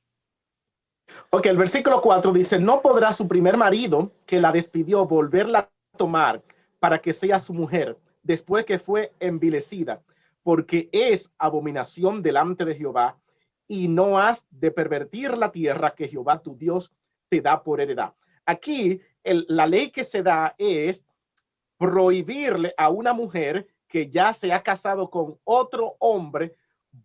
Ok, el versículo 4 dice, no podrá su primer marido que la despidió volverla a tomar para que sea su mujer después que fue envilecida, porque es abominación delante de Jehová, y no has de pervertir la tierra que Jehová tu Dios te da por heredad. Aquí la ley que se da es prohibirle a una mujer que ya se ha casado con otro hombre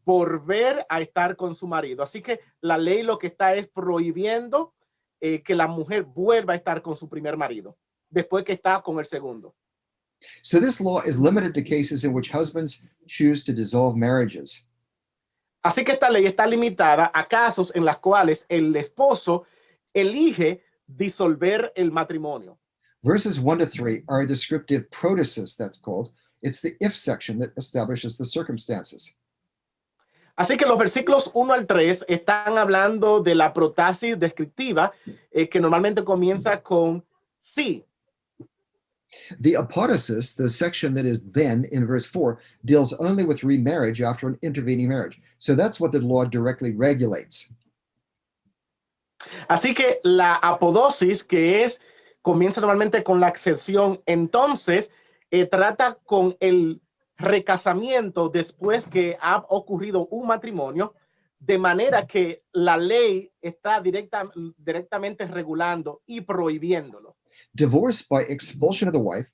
volver a estar con su marido. Así que la ley lo que está es prohibiendo que la mujer vuelva a estar con su primer marido después que está con el segundo. So this law is limited to cases in which husbands choose to dissolve marriages. Así que esta ley está limitada a casos en los cuales el esposo elige disolver el matrimonio. Verses 1 to 3 are a descriptive protasis, that's called. It's the if section that establishes the circumstances. Así que los versículos 1 al 3 están hablando de la protasis descriptiva que normalmente comienza con sí. The apodosis, the section that is then in verse 4, deals only with remarriage after an intervening marriage. So that's what the law directly regulates. Así que la apodosis, que comienza normalmente con la accesión, entonces trata con el recasamiento después que ha ocurrido un matrimonio, de manera que la ley está directamente regulando y prohibiéndolo. Divorce by expulsion of the wife,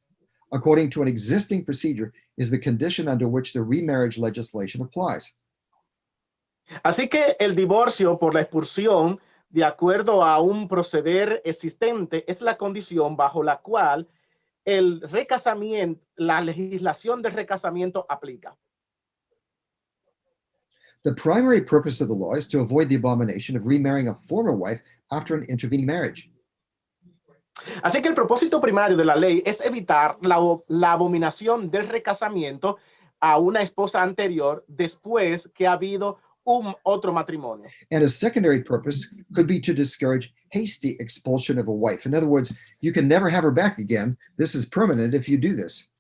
according to an existing procedure, is the condition under which the remarriage legislation applies. Así que el divorcio por la expulsión, de acuerdo a un proceder existente, es la condición bajo la cual el recasamiento, la legislación del recasamiento aplica. The primary purpose of the law is to avoid the abomination of remarrying a former wife after an intervening marriage. Así que el propósito primario de la ley es evitar la abominación del recasamiento a una esposa anterior después que ha habido otro matrimonio. And a secondary purpose could be to discourage hasty expulsion of a wife. In other words, you can never have her back again. This is permanent if you do this.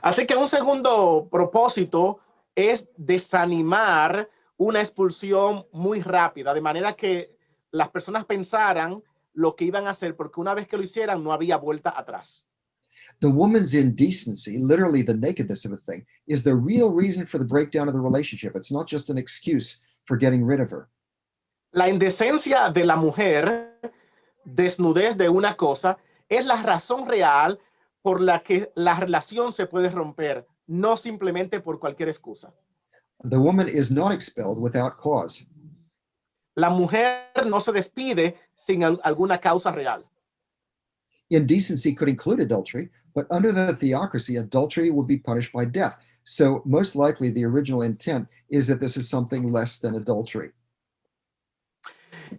Así que un segundo propósito es desanimar una expulsión muy rápida, de manera que las personas pensaran lo que iban a hacer, porque una vez que lo hicieran no había vuelta atrás. The woman's indecency, literally the nakedness of a thing, is the real reason for the breakdown of the relationship. It's not just an excuse for getting rid of her. La indecencia de la mujer, desnudez de una cosa, es la razón real por la que la relación se puede romper, no simplemente por cualquier excusa. The woman is not expelled without cause. La mujer no se despide sin alguna causa real. Indecency could include adultery, but under the theocracy, adultery would be punished by death. So most likely the original intent is that this is something less than adultery.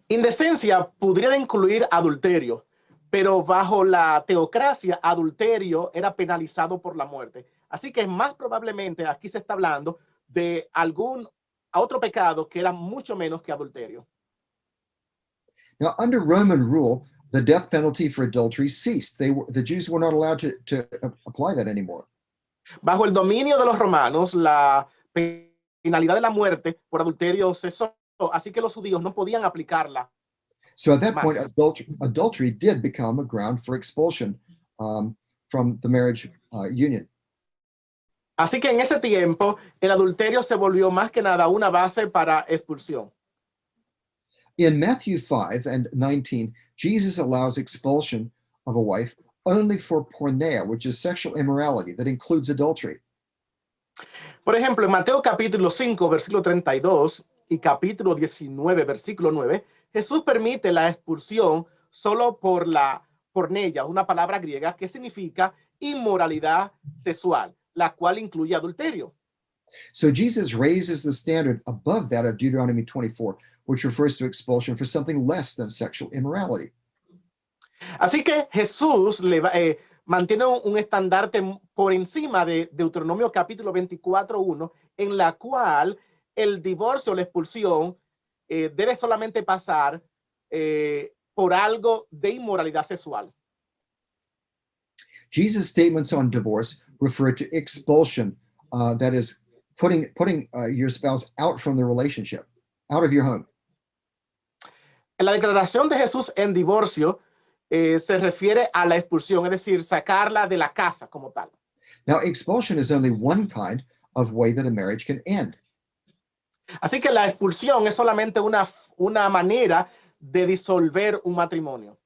Indecencia pudiera incluir adulterio, pero bajo la teocracia, adulterio era penalizado por la muerte. Así que más probablemente aquí se está hablando de algún otro pecado que era mucho menos que adulterio. Now, under Roman rule, the death penalty for adultery ceased. The Jews were not allowed to apply that anymore. Bajo el dominio de los romanos, la penalidad de la muerte por adulterio cesó, así que los judíos no podían aplicarla. So at that Más. point, adultery did become a ground for expulsion from the marriage union. Así que en ese tiempo, el adulterio se volvió más que nada una base para expulsión. In Matthew 5 and 19, Jesus allows expulsion of a wife only for porneia, which is sexual immorality that includes adultery. Por ejemplo, en Mateo capítulo 5, versículo 32 y capítulo 19, versículo 9, Jesús permite la expulsión solo por la porneia, una palabra griega que significa inmoralidad sexual, la cual incluye adulterio. So Jesus raises the standard above that of Deuteronomy 24, which refers to expulsion for something less than sexual immorality. Así que Jesús mantiene un estandarte por encima de Deuteronomio capítulo 24:1, en la cual el divorcio o la expulsión debe solamente pasar por algo de inmoralidad sexual. Jesus' statements on divorce refer to expulsion, that is, putting your spouse out from the relationship, out of your home. En la declaración de Jesús en divorcio se refiere a la expulsión, es decir, sacarla de la casa como tal. Now, expulsion is only one kind of way that a marriage can end. Así que la expulsión es solamente una manera de disolver un matrimonio.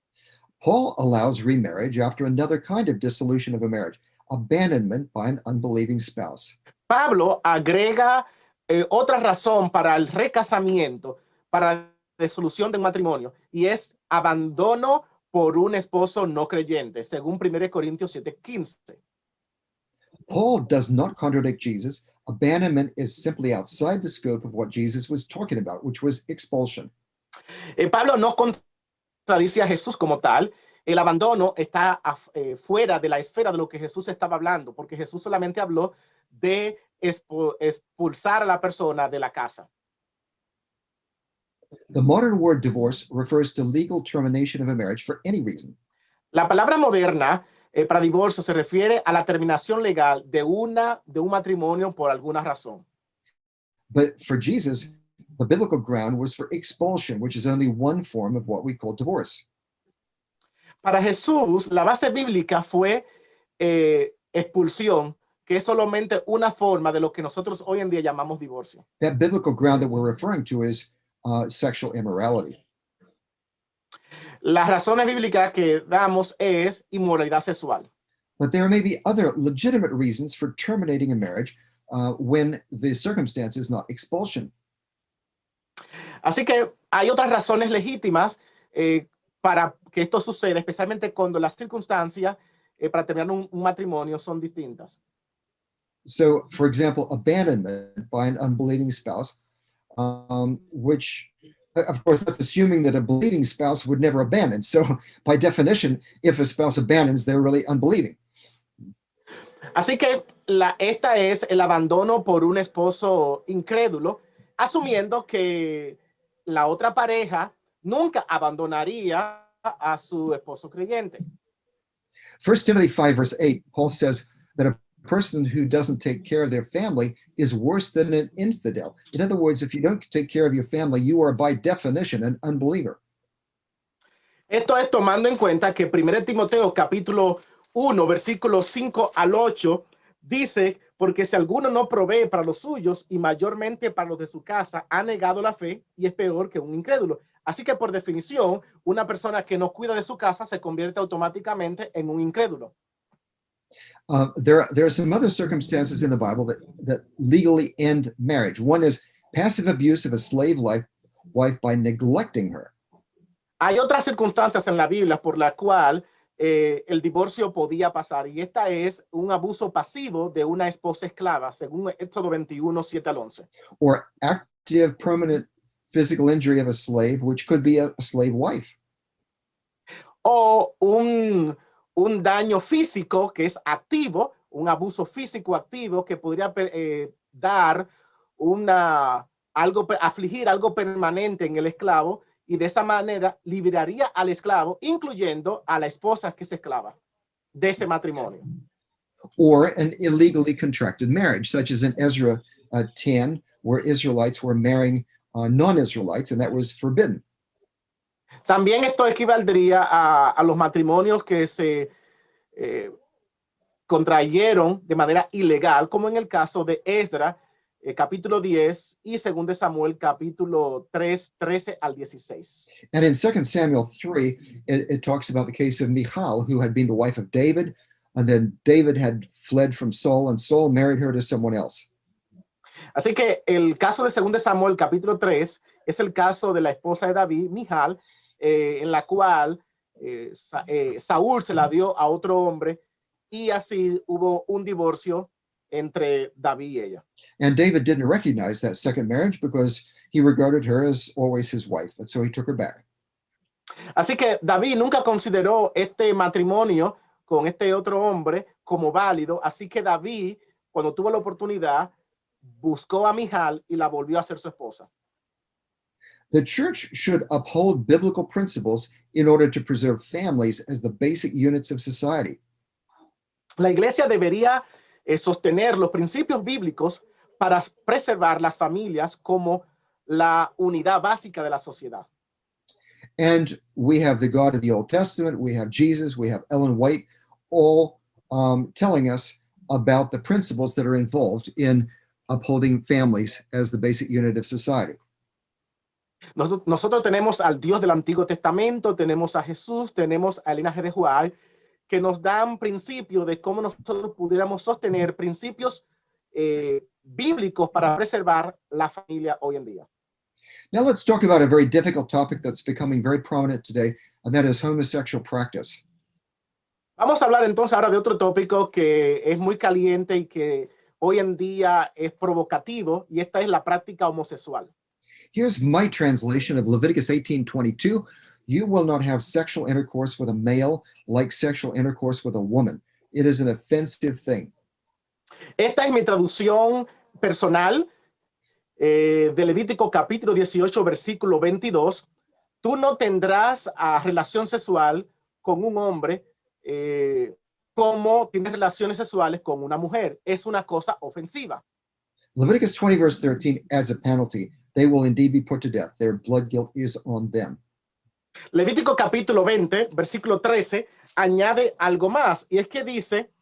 Paul allows remarriage after another kind of dissolution of a marriage, abandonment by an unbelieving spouse. Pablo agrega otra razón para el recasamiento, para la disolución del matrimonio, y es abandono por un esposo no creyente, según 1 Corintios 7:15. Paul does not contradict Jesus. Abandonment is simply outside the scope of what Jesus was talking about, which was expulsion. Pablo no contradice a Jesús como tal. El abandono está fuera de la esfera de lo que Jesús estaba hablando, porque Jesús solamente habló de expulsar a la persona de la casa. The modern word divorce refers to legal termination of a marriage for any reason. La palabra moderna para divorcio se refiere a la terminación legal de un matrimonio por alguna razón. But for Jesus, the biblical ground was for expulsion, which is only one form of what we call divorce. Para Jesús, la base bíblica fue expulsión, que es solamente una forma de lo que nosotros hoy en día llamamos divorcio. That biblical ground that we're referring to is sexual immorality. Las razones bíblicas que damos es inmoralidad sexual. But there may be other legitimate reasons for terminating a marriage when the circumstance is not expulsion. Así que hay otras razones legítimas para que esto suceda, especialmente cuando las circunstancias para terminar un matrimonio son distintas. So, for example, abandonment by an unbelieving spouse, which, of course, that's assuming that a believing spouse would never abandon. So, by definition, if a spouse abandons, they're really unbelieving. Así que esta es el abandono por un esposo incrédulo, asumiendo que la otra pareja nunca abandonaría a su esposo creyente. 1 Timothy 5, verse 8, Paul says that a person who doesn't take care of their family is worse than an infidel. In other words, if you don't take care of your family, you are by definition an unbeliever. Esto es tomando en cuenta que 1 Timoteo capítulo 1, versículos 5 al 8, dice, porque si alguno no provee para los suyos y mayormente para los de su casa, ha negado la fe y es peor que un incrédulo. Así que por definición, una persona que no cuida de su casa se convierte automáticamente en un incrédulo. There are some other circumstances in the Bible that legally end marriage. One is passive abuse of a slave wife by neglecting her. Hay otras circunstancias en la Biblia por la cual el divorcio podía pasar, y esta es un abuso pasivo de una esposa esclava, según Éxodo 21, 7 al 11. Or active permanent physical injury of a slave, which could be a slave wife. O un daño físico que es activo, un abuso físico activo que podría dar afligir algo permanente en el esclavo, y de esa manera liberaría al esclavo, incluyendo a la esposa que es esclava de ese matrimonio. Or an illegally contracted marriage, such as in Ezra 10, where Israelites were marrying non-Israelites, and that was forbidden. También esto equivaldría a los matrimonios que se contrayeron de manera ilegal, como en el caso de Esdras, capítulo 10, y 2 Samuel, capítulo 3, 13 al 16. And in 2 Samuel 3, it talks about the case of Michal, who had been the wife of David, and then David had fled from Saul, and Saul married her to someone else. Así que el caso de 2 Samuel, capítulo 3, es el caso de la esposa de David, Michal, en la cual Saúl se la dio a otro hombre, y así hubo un divorcio entre David y ella. And David didn't recognize that second marriage because he regarded her as always his wife, and so he took her back. Así que David nunca consideró este matrimonio con este otro hombre como válido, así que David, cuando tuvo la oportunidad, buscó a Michal y la volvió a ser su esposa. The church should uphold biblical principles in order to preserve families as the basic units of society. La iglesia debería sostener los principios bíblicos para preservar las familias como la unidad básica de la sociedad. And we have the God of the Old Testament, we have Jesus, we have Ellen White, all telling us about the principles that are involved in upholding families as the basic unit of society. Nosotros tenemos al Dios del Antiguo Testamento, tenemos a Jesús, tenemos al linaje de Juárez, que nos dan principios de cómo nosotros pudiéramos sostener principios bíblicos para preservar la familia hoy en día. Now let's talk about a very difficult topic that's becoming very prominent today, and that is homosexual practice. Vamos a hablar entonces ahora de otro tópico que es muy caliente y que hoy en día es provocativo, y esta es la práctica homosexual. Here's my translation of Leviticus 18:22. You will not have sexual intercourse with a male like sexual intercourse with a woman. It is an offensive thing. Esta es mi traducción personal de Levítico capítulo 18, versículo 22. Tú no tendrás relación sexual con un hombre como tienes relaciones sexuales con una mujer. Es una cosa ofensiva. Leviticus 20, verse 13 adds a penalty. They will indeed be put to death. Their blood guilt is on them. Levítico capítulo 20, versículo 13, añade algo más, y es que dice,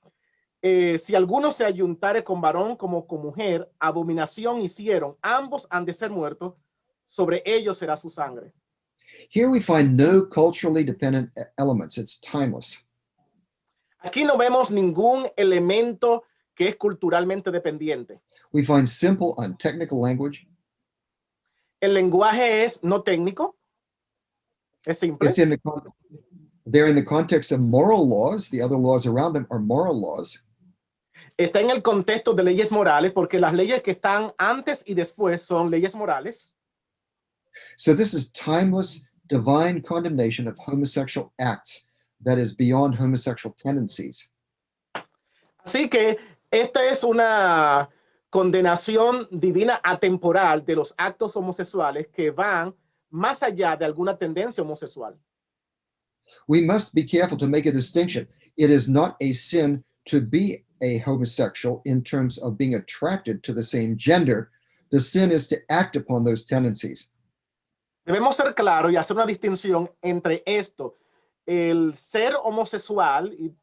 si alguno se ayuntare con varón como con mujer, abominación hicieron, ambos han de ser muertos, sobre ellos será su sangre. Here we find no culturally dependent elements. It's timeless. Aquí no vemos ningún elemento que es culturalmente dependiente. We find simple, untechnical language. El lenguaje es no técnico, es simple. It's they're in the context of moral laws. The other laws around them are moral laws. Está en el contexto de leyes morales, porque las leyes que están antes y después son leyes morales. So this is timeless, divine condemnation of homosexual acts that is beyond homosexual tendencies. Así que esta es una condenación divina atemporal de los actos homosexuales que van más allá de alguna tendencia homosexual. We must be careful to make a distinction. It is not a sin to be a homosexual in terms of being attracted to the same gender. The sin is to act upon those tendencies. Debemos ser claros y hacer una distinción entre esto, el ser homosexual y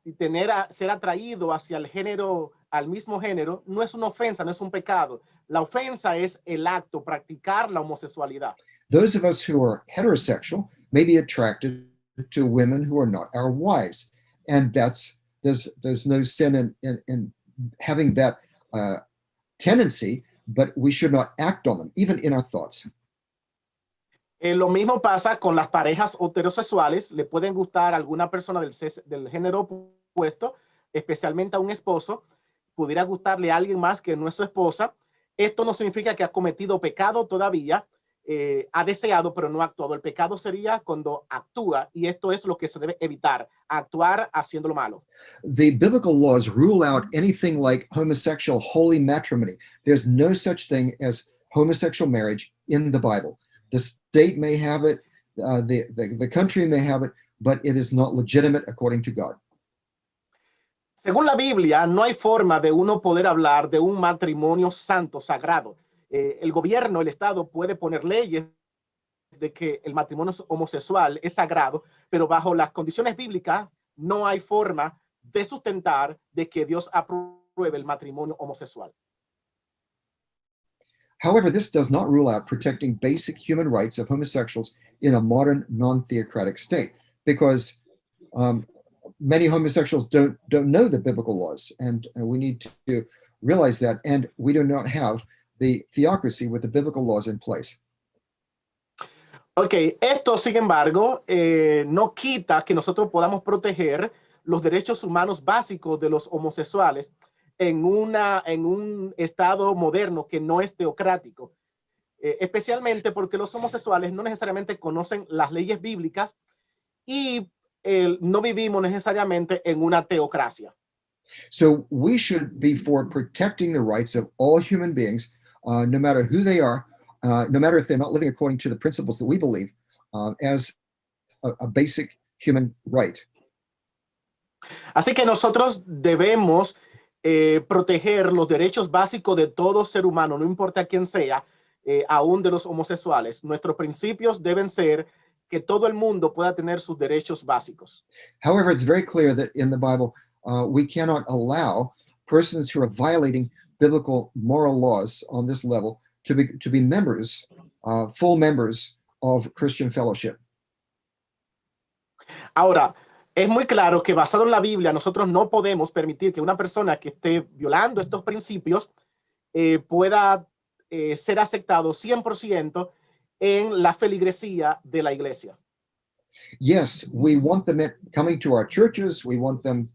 ser atraído hacia el género, al mismo género, no es una ofensa, no es un pecado. La ofensa es el acto, practicar la homosexualidad. Those of us who are heterosexual may be attracted to women who are not our wives, and there's no sin in having that tendency, but we should not act on them, even in our thoughts. Lo mismo pasa con las parejas heterosexuales. Le pueden gustar a alguna persona del género opuesto, especialmente a un esposo. Pudiera gustarle a alguien más que no es su esposa. Esto no significa que ha cometido pecado todavía. ha deseado pero no ha actuado. El pecado sería cuando actúa, y esto es lo que se debe evitar, actuar haciendo lo malo. The biblical laws rule out anything like homosexual holy matrimony. There's no such thing as homosexual marriage in the Bible. The state may have it, the country may have it, but it is not legitimate according to God. Según la Biblia, no hay forma de uno poder hablar de un matrimonio santo, sagrado. El gobierno, el Estado puede poner leyes de que el matrimonio homosexual es sagrado, pero bajo las condiciones bíblicas no hay forma de sustentar de que Dios apruebe el matrimonio homosexual. However, this does not rule out protecting basic human rights of homosexuals in a modern non-theocratic state, because many homosexuals don't know the biblical laws, and we need to realize that, and we do not have the theocracy with the biblical laws in place. Ok, esto, sin embargo, no quita que nosotros podamos proteger los derechos humanos básicos de los homosexuales en un estado moderno que no es teocrático, especialmente porque los homosexuales no necesariamente conocen las leyes bíblicas y no vivimos necesariamente en una teocracia. So we should be for protecting the rights of all human beings, no matter who they are, no matter if they're not living according to the principles that we believe, as a basic human right. Así que nosotros debemos proteger los derechos básicos de todo ser humano, no importa quién sea, aún de los homosexuales. Nuestros principios deben ser que todo el mundo pueda tener sus derechos básicos. However, it's very clear that in the Bible, we cannot allow persons who are violating biblical moral laws on this level to be members, full members of Christian fellowship. Ahora, es muy claro que basado en la Biblia, nosotros no podemos permitir que una persona que esté violando estos principios pueda ser aceptado 100% en la feligresía de la iglesia. Yes, we want them coming to our churches. We want them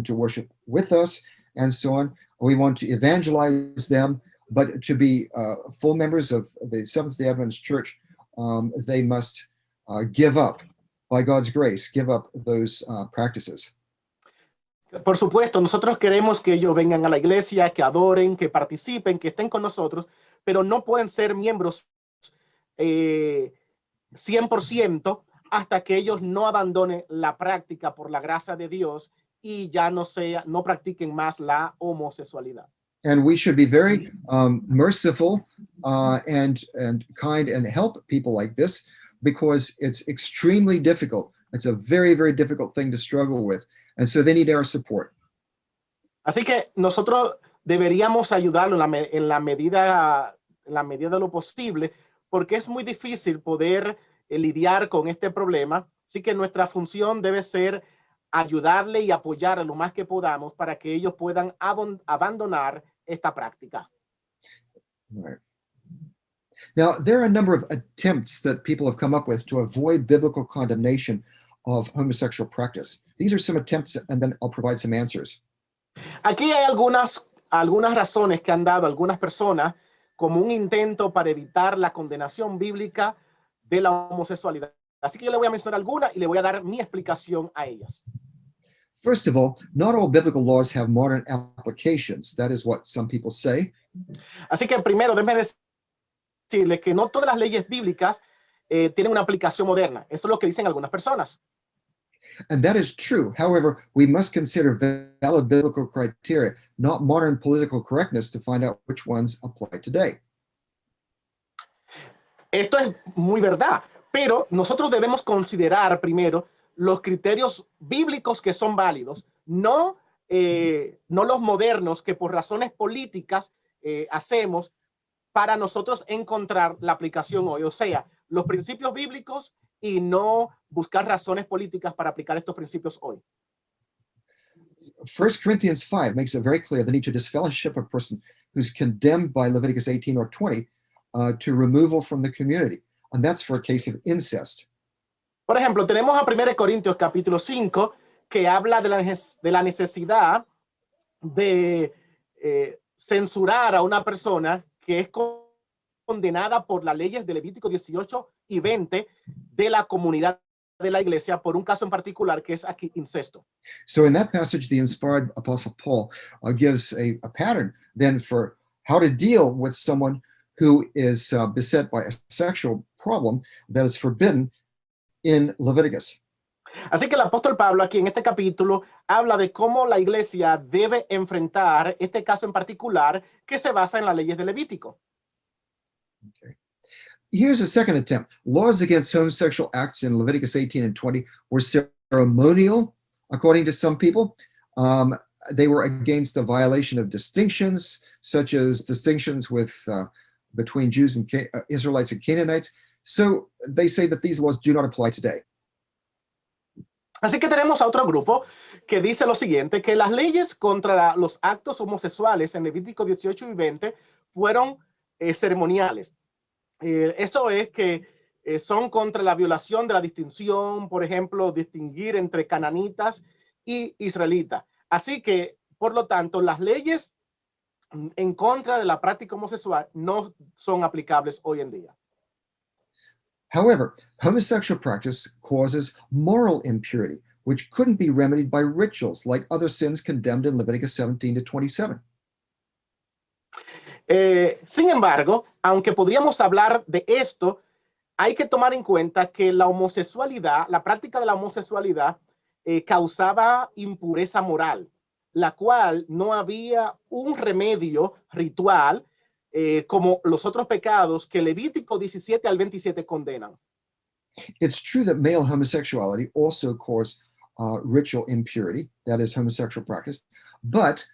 to worship with us, and so on. We want to evangelize them, but to be full members of the Seventh-day Adventist Church, they must give up, by God's grace, give up those practices. Por supuesto, nosotros queremos que ellos vengan a la iglesia, que adoren, que participen, que estén con nosotros, pero no pueden ser miembros 100% hasta que ellos no abandonen la práctica por la gracia de Dios y ya no practiquen más la homosexualidad. And we should be very merciful and kind and help people like this, because it's extremely difficult. It's a very, very difficult thing to struggle with. And so they need our support. Así que nosotros deberíamos ayudarlo en la medida de lo posible, porque es muy difícil poder lidiar con este problema. Así que nuestra función debe ser ayudarle y apoyarle lo más que podamos para que ellos puedan abandonar esta práctica. Right. Now, there are a number of attempts that people have come up with to avoid biblical condemnation of homosexual practice. These are some attempts, and then I'll provide some answers. Aquí hay algunas razones que han dado algunas personas como un intento para evitar la condenación bíblica de la homosexualidad. Así que yo le voy a mencionar algunas y le voy a dar mi explicación a ellas. First of all, not all biblical laws have modern applications. That is what some people say. Así que primero, déjeme decirle que no todas las leyes bíblicas tienen una aplicación moderna. Eso es lo que dicen algunas personas. And that is true. However, we must consider valid biblical criteria, not modern political correctness, to find out which ones apply today. Esto es muy verdad, pero nosotros debemos considerar primero los criterios bíblicos que son válidos, no los modernos que por razones políticas hacemos para nosotros encontrar la aplicación hoy. O sea, los principios bíblicos y no buscar razones políticas para aplicar estos principios hoy. 1 Corinthians 5 makes it very clear the need to disfellowship a person who's condemned by Leviticus 18 or 20 to removal from the community. And that's for a case of incest. Por ejemplo, tenemos a 1 Corintios capítulo 5 que habla de la necesidad de censurar a una persona que es condenada por las leyes de Levítico 18 y 20 de la comunidad de la iglesia por un caso en particular que es aquí incesto. So in that passage, the inspired Apostle Paul gives a pattern then for how to deal with someone who is beset by a sexual problem that is forbidden in Leviticus. Así que el apóstol Pablo aquí en este capítulo habla de cómo la iglesia debe enfrentar este caso en particular que se basa en las leyes de Levítico. Okay. Here's a second attempt. Laws against homosexual acts in Leviticus 18 and 20 were ceremonial, according to some people. They were against the violation of distinctions, such as distinctions between Jews and Israelites and Canaanites. So they say that these laws do not apply today. Así que tenemos a otro grupo que dice lo siguiente, que las leyes contra los actos homosexuales en Levítico 18 y 20 fueron ceremoniales. Eso es que son contra la violación de la distinción, por ejemplo, distinguir entre cananitas y israelitas. Así que, por lo tanto, las leyes en contra de la práctica homosexual no son aplicables hoy en día. However, homosexual practice causes moral impurity, which couldn't be remedied by rituals like other sins condemned in Leviticus 17 to 27. Sin embargo, aunque podríamos hablar de esto, hay que tomar en cuenta que la homosexualidad, la práctica de la homosexualidad, causaba impureza moral, la cual no había un remedio ritual como los otros pecados que Levítico 17 al 27 condenan. It's true that male homosexuality also caused ritual impurity, that is homosexual practice, but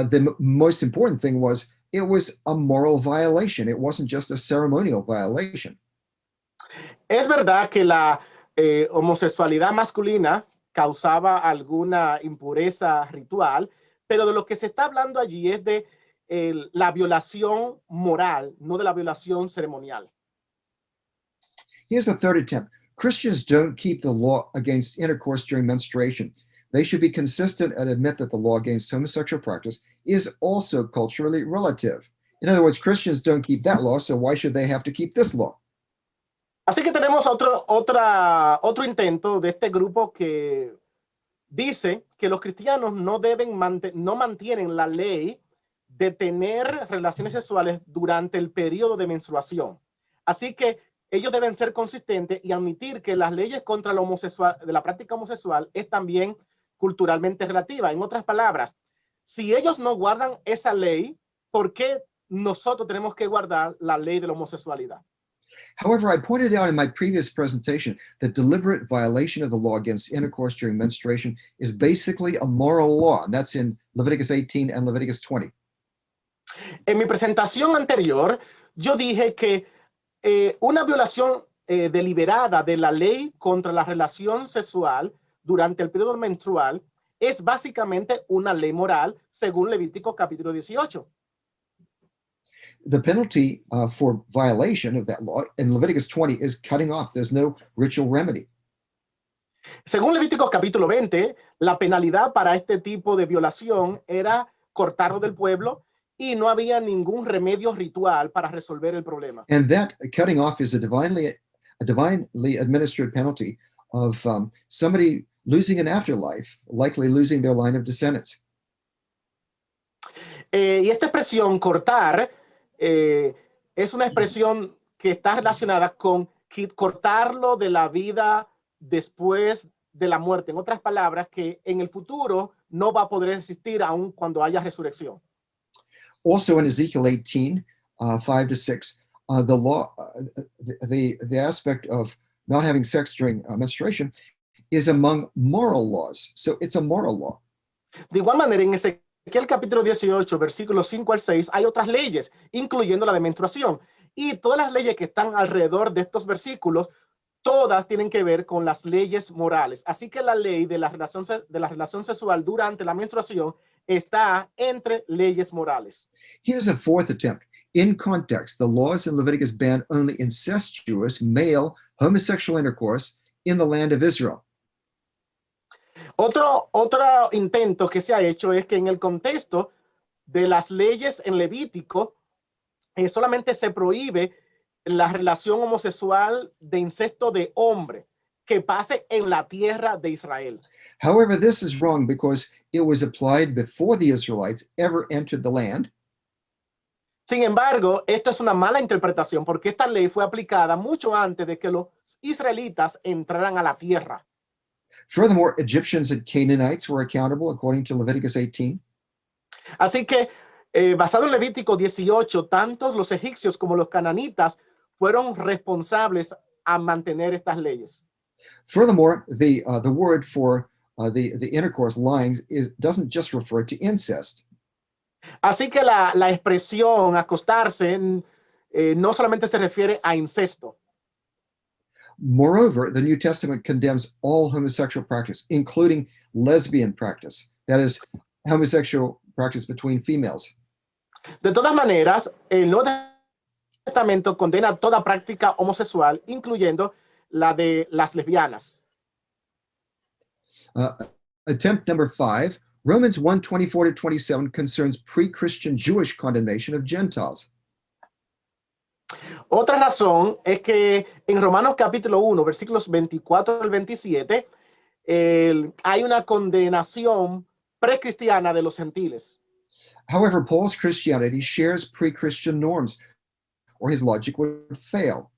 the most important thing was it was a moral violation. It wasn't just a ceremonial violation. Es verdad que la homosexualidad masculina causaba alguna impureza ritual, pero de lo que se está hablando allí es de la violación moral, no de la violación ceremonial. Here's the third attempt. Christians don't keep the law against intercourse during menstruation. They should be consistent and admit that the law against homosexual practice is also culturally relative. In other words, Christians don't keep that law, so why should they have to keep this law? Así que tenemos otro intento de este grupo que dice que los cristianos no mantienen la ley de tener relaciones sexuales durante el periodo de menstruación. Así que ellos deben ser consistentes y admitir que las leyes contra la práctica homosexual es también culturalmente relativa. En otras palabras, si ellos no guardan esa ley, ¿por qué nosotros tenemos que guardar la ley de la homosexualidad? However, I pointed out in my previous presentation that deliberate violation of the law against intercourse during menstruation is basically a moral law, and that's in Leviticus 18 and Leviticus 20. En mi presentación anterior, yo dije que una violación deliberada de la ley contra la relación sexual durante el periodo menstrual es básicamente una ley moral según Levítico capítulo 18. The penalty for violation of that law in Leviticus 20 is cutting off. There's no ritual remedy. Según Levítico capítulo 20, la penalidad para este tipo de violación era cortarlo del pueblo y no había ningún remedio ritual para resolver el problema. And that cutting off is a divinely administered penalty of somebody losing an afterlife, likely losing their line of descendants. Y esta expresión cortar es una expresión que está relacionada con cortarlo de la vida después de la muerte. En otras palabras, que en el futuro no va a poder existir aun cuando haya resurrección. Also in Ezekiel 18, 5 to 6, the law, the aspect of not having sex during menstruation is among moral laws. So it's a moral law. De igual manera, en Ezequiel capítulo 18, versículos 5 al 6, hay otras leyes, incluyendo la de menstruación. Y todas las leyes que están alrededor de estos versículos, todas tienen que ver con las leyes morales. Así que la ley de la relación sexual durante la menstruación está entre leyes morales. Here's a fourth attempt. In context, the laws in Leviticus ban only incestuous male homosexual intercourse in the land of Israel. Otro intento que se ha hecho es que en el contexto de las leyes en Levítico solamente se prohíbe la relación homosexual de incesto de hombre que pase en la tierra de Israel. However, this is wrong because it was applied before the Israelites ever entered the land. Sin embargo, esto es una mala interpretación porque esta ley fue aplicada mucho antes de que los israelitas entraran a la tierra. Furthermore, Egyptians and Canaanites were accountable according to Leviticus 18. Así que, basado en Levítico 18, tantos los egipcios como los cananitas fueron responsables a mantener estas leyes. Furthermore, the word for the intercourse, lying, doesn't just refer to incest. Así que la expresión acostarse no solamente se refiere a incesto. Moreover, the New Testament condemns all homosexual practice, including lesbian practice, that is, homosexual practice between females. De todas maneras, el Nuevo Testamento condena toda práctica homosexual, incluyendo la de las lesbianas. Attempt number 5, Romans 1:24-27 concerns pre-Christian Jewish condemnation of Gentiles. Otra razón es que en Romanos capítulo 1, versículos 24 al 27, hay una condenación precristiana de los gentiles. However, Paul's Christianity shares pre-Christian norms, or his logic would fail.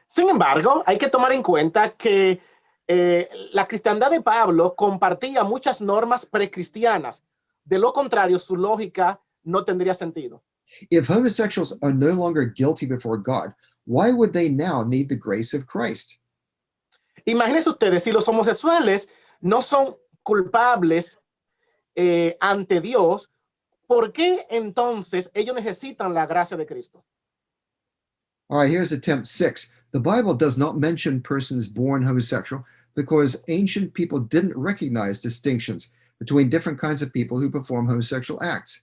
Sin embargo, hay que tomar en cuenta que la cristiandad de Pablo compartía muchas normas precristianas. De lo contrario, su lógica no tendría sentido. If homosexuals are no longer guilty before God, why would they now need the grace of Christ? Imagínense ustedes, si los homosexuales no son culpables ante Dios, ¿por qué entonces ellos necesitan la gracia de Cristo? All right, here's attempt 6. The Bible does not mention persons born homosexual because ancient people didn't recognize distinctions between different kinds of people who perform homosexual acts.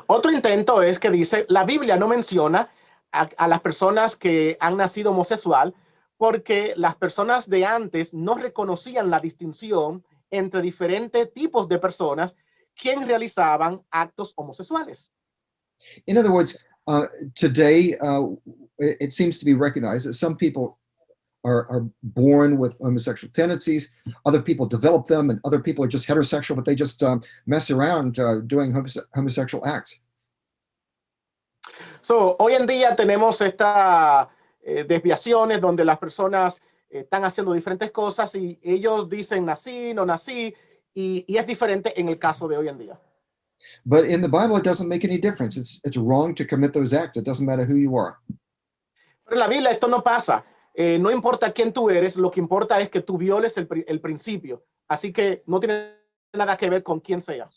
Otro intento es que dice, la Biblia no menciona a las personas que han nacido homosexual porque las personas de antes no reconocían la distinción entre diferentes tipos de personas quien realizaban actos homosexuales. In other words, today it seems to be recognized that some people are born with homosexual tendencies, other people develop them, and other people are just heterosexual, but they just mess around doing homosexual acts. So, hoy en día tenemos estas desviaciones donde las personas están haciendo diferentes cosas y ellos dicen nací, no nací, y es diferente en el caso de hoy en día. But in the Bible, it doesn't make any difference. It's wrong to commit those acts. It doesn't matter who you are. Pero en la Biblia esto no pasa. No importa quién tú eres, lo que importa es que tú violes el principio. Así que no tiene nada que ver con quién sea.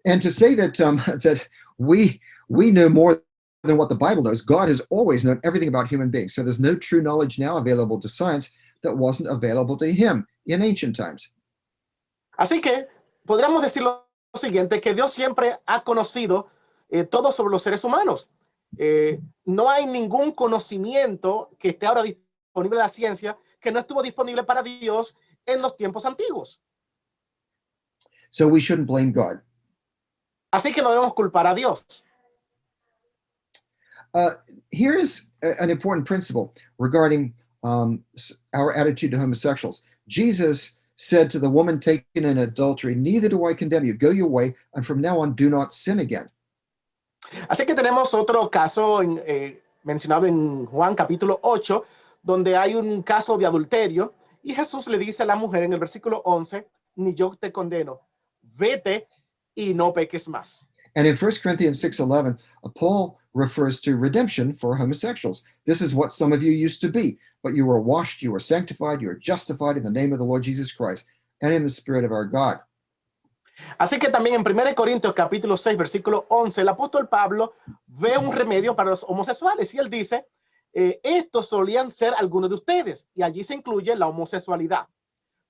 And to say that that we know more than what the Bible knows, God has always known everything about human beings. So there's no true knowledge now available to science that wasn't available to him in ancient times. Así que podríamos decir lo siguiente, que Dios siempre ha conocido todo sobre los seres humanos. No hay ningún conocimiento que esté ahora disponible en la ciencia que no estuvo disponible para Dios en los tiempos antiguos. So we shouldn't blame God. Así que no debemos culpar a Dios. Here's an important principle regarding our attitude to homosexuals. Jesus said to the woman taken in adultery, "Neither do I condemn you. Go your way, and from now on do not sin again." Así que tenemos otro caso mencionado en Juan capítulo 8, donde hay un caso de adulterio, y Jesús le dice a la mujer en el versículo 11, ni yo te condeno, vete y no peques más. And in 1 Corinthians 6:11, Paul refers to redemption for homosexuals. This is what some of you used to be, but you were washed, you were sanctified, you were justified in the name of the Lord Jesus Christ and in the Spirit of our God. Así que también en 1 Corintios capítulo 6, versículo 11, el apóstol Pablo ve un remedio para los homosexuales y él dice, estos solían ser algunos de ustedes, y allí se incluye la homosexualidad.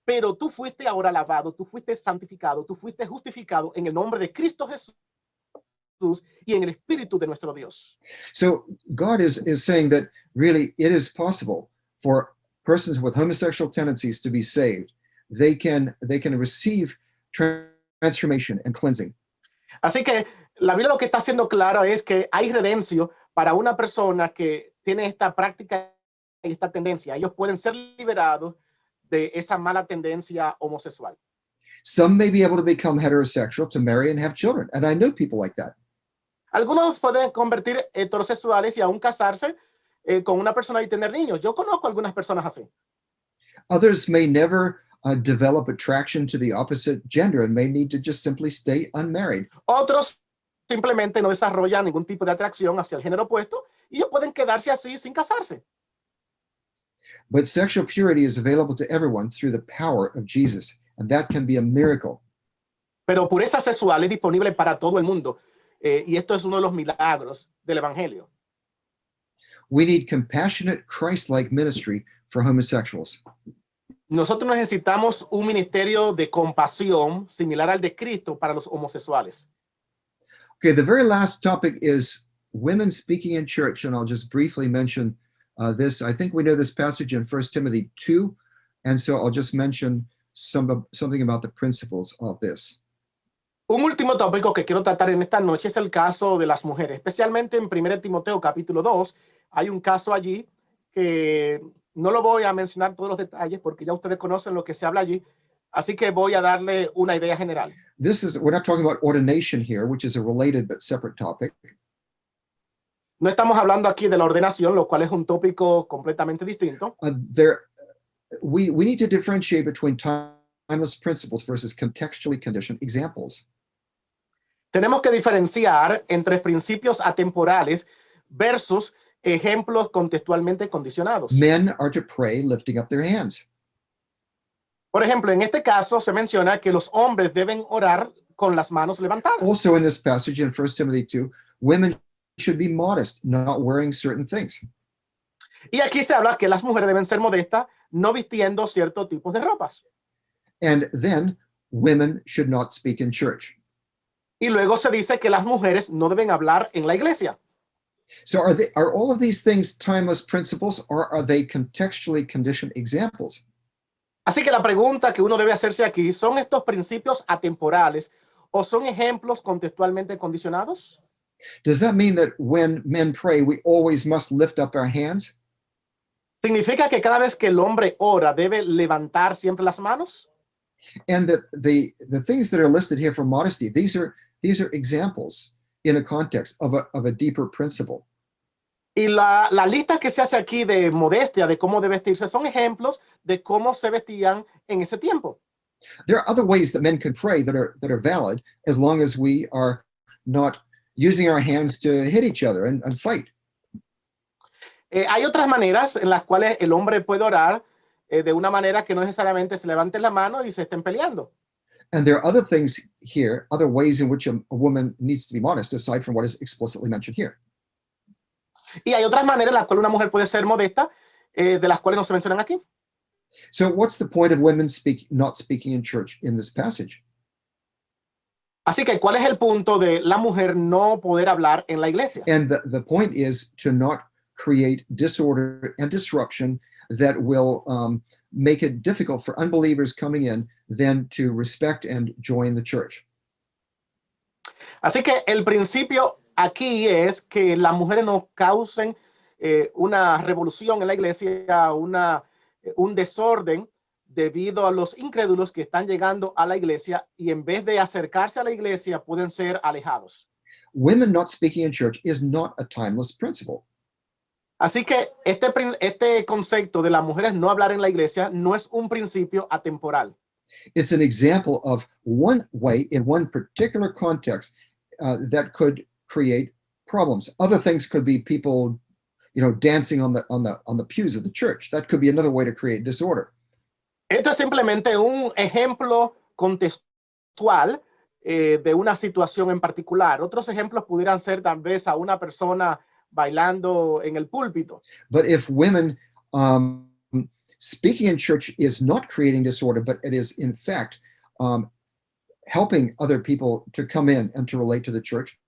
Pero tú fuiste ahora lavado, tú fuiste santificado, tú fuiste justificado en el nombre de Cristo Jesús y en el Espíritu de nuestro Dios. So God is saying that really it is possible for persons with homosexual tendencies to be saved. They can receive transformation and cleansing. Así que La Biblia lo que está haciendo claro es que hay redención para una persona que tiene esta práctica y esta tendencia. Ellos pueden ser liberados de esa mala tendencia homosexual. Some may be able to become heterosexual to marry and have children. And I know people like that. Algunos pueden convertir heterosexuales y aún casarse con una persona y tener niños. Yo conozco algunas personas así. Others may never develop attraction to the opposite gender and may need to just simply stay unmarried. Otros simplemente no desarrollan ningún tipo de atracción hacia el género opuesto y ellos pueden quedarse así sin casarse. But sexual purity is available to everyone through the power of Jesus, and that can be a miracle. Pero pureza sexual es disponible para todo el mundo y esto es uno de los milagros del Evangelio. We need compassionate, Christ-like ministry for homosexuals. Nosotros necesitamos un ministerio de compasión similar al de Cristo para los homosexuales. Okay, the very last topic is women speaking in church, and I'll just briefly mention this. I think we know this passage in 1 Timothy 2, and so I'll just mention something about the principles of this. Un último tópico que quiero tratar en esta noche es el caso de las mujeres, especialmente en 1 Timoteo capítulo 2. Hay un caso allí que no lo voy a mencionar todos los detalles porque ya ustedes conocen lo que se habla allí, así que voy a darle una idea general. We're not talking about ordination here, which is a related but separate topic. No estamos hablando aquí de la ordenación, lo cual es un tópico completamente distinto. We need to differentiate between timeless principles versus contextually conditioned examples. Tenemos que diferenciar entre principios atemporales versus ejemplos contextualmente condicionados. Men are to pray lifting up their hands. Por ejemplo, en este caso se menciona que los hombres deben orar con las manos levantadas. Also in this passage in 1 Timothy 2, women should be modest, not wearing certain things. Y aquí se habla que las mujeres deben ser modestas, no vistiendo ciertos tipos de ropas. And then women should not speak in church. Y luego se dice que las mujeres no deben hablar en la iglesia. So are all of these things timeless principles, or are they contextually conditioned examples? Así que la pregunta que uno debe hacerse aquí, ¿son estos principios atemporales o son ejemplos contextualmente condicionados? Does that mean that when men pray, we always must lift up our hands? ¿Significa que cada vez que el hombre ora debe levantar siempre las manos? And that the things that are listed here for modesty, these are examples in a context of a deeper principle. Y la lista que se hace aquí de modestia, de cómo debe vestirse, son ejemplos de cómo se vestían en ese tiempo. There are other ways that men could pray that are valid, as long as we are not using our hands to hit each other and fight. Hay otras maneras en las cuales el hombre puede orar de una manera que no necesariamente se levanten la mano y se estén peleando. And there are other things here, other ways in which a woman needs to be modest, aside from what is explicitly mentioned here. Y hay otras maneras en las cuales una mujer puede ser modesta, de las cuales no se mencionan aquí. So what's the point of women not speaking in church in this passage? Así que, ¿cuál es el punto de la mujer no poder hablar en la iglesia? And the point is to not create disorder and disruption that will make it difficult for unbelievers coming in then to respect and join the church. Así que el principio aquí es que las mujeres no causen una revolución en la iglesia, un desorden debido a los incrédulos que están llegando a la iglesia y en vez de acercarse a la iglesia pueden ser alejados. Women not speaking in church is not a timeless principle. Así que este concepto de las mujeres no hablar en la iglesia no es un principio atemporal. It's an example of one way in one particular context that could create problems. Other things could be people, dancing on the pews of the church. That could be another way to create disorder. Esto es simplemente un ejemplo contextual de una situación en particular. Otros ejemplos pudieran ser tal vez a una persona bailando en el púlpito. But if women speaking in church is not creating disorder, but it is in fact helping other people to come in and to relate to the church,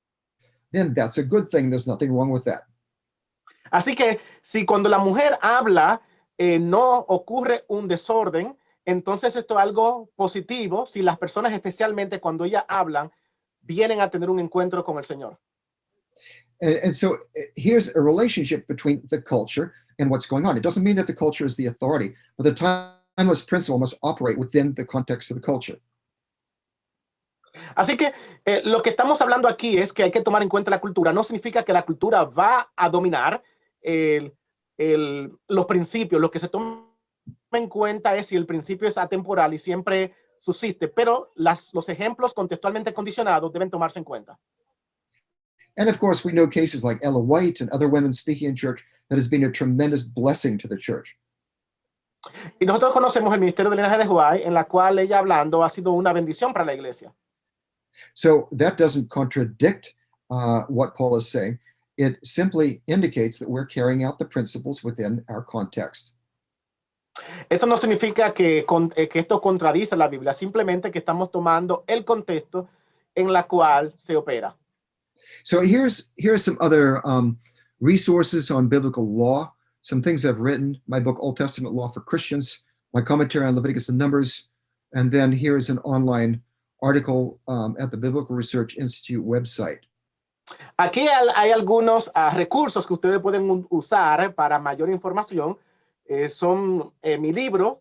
then that's a good thing. There's nothing wrong with that. Así que si cuando la mujer habla no ocurre un desorden, entonces esto es algo positivo. Si las personas, especialmente cuando ellas hablan, vienen a tener un encuentro con el Señor. And so here's a relationship between the culture and what's going on. It doesn't mean that the culture is the authority, but the timeless principle must operate within the context of the culture. Así que lo que estamos hablando aquí es que hay que tomar en cuenta la cultura. No significa que la cultura va a dominar los principios. Lo que se toma en cuenta es si el principio es atemporal y siempre subsiste, pero los ejemplos contextualmente condicionados deben tomarse en cuenta. And of course, we know cases like Ella White and other women speaking in church that has been a tremendous blessing to the church. Y nosotros conocemos el ministerio de Elena G. de White, en la cual ella hablando ha sido una bendición para la iglesia. So that doesn't contradict what Paul is saying. It simply indicates that we're carrying out the principles within our context. Eso no significa que esto contradice la Biblia, simplemente que estamos tomando el contexto en la cual se opera. So here's some other resources on biblical law, some things I've written, my book, Old Testament Law for Christians, my commentary on Leviticus and Numbers, and then here's an online article at the Biblical Research Institute website. Aquí hay algunos recursos que ustedes pueden usar para mayor información. Son mi libro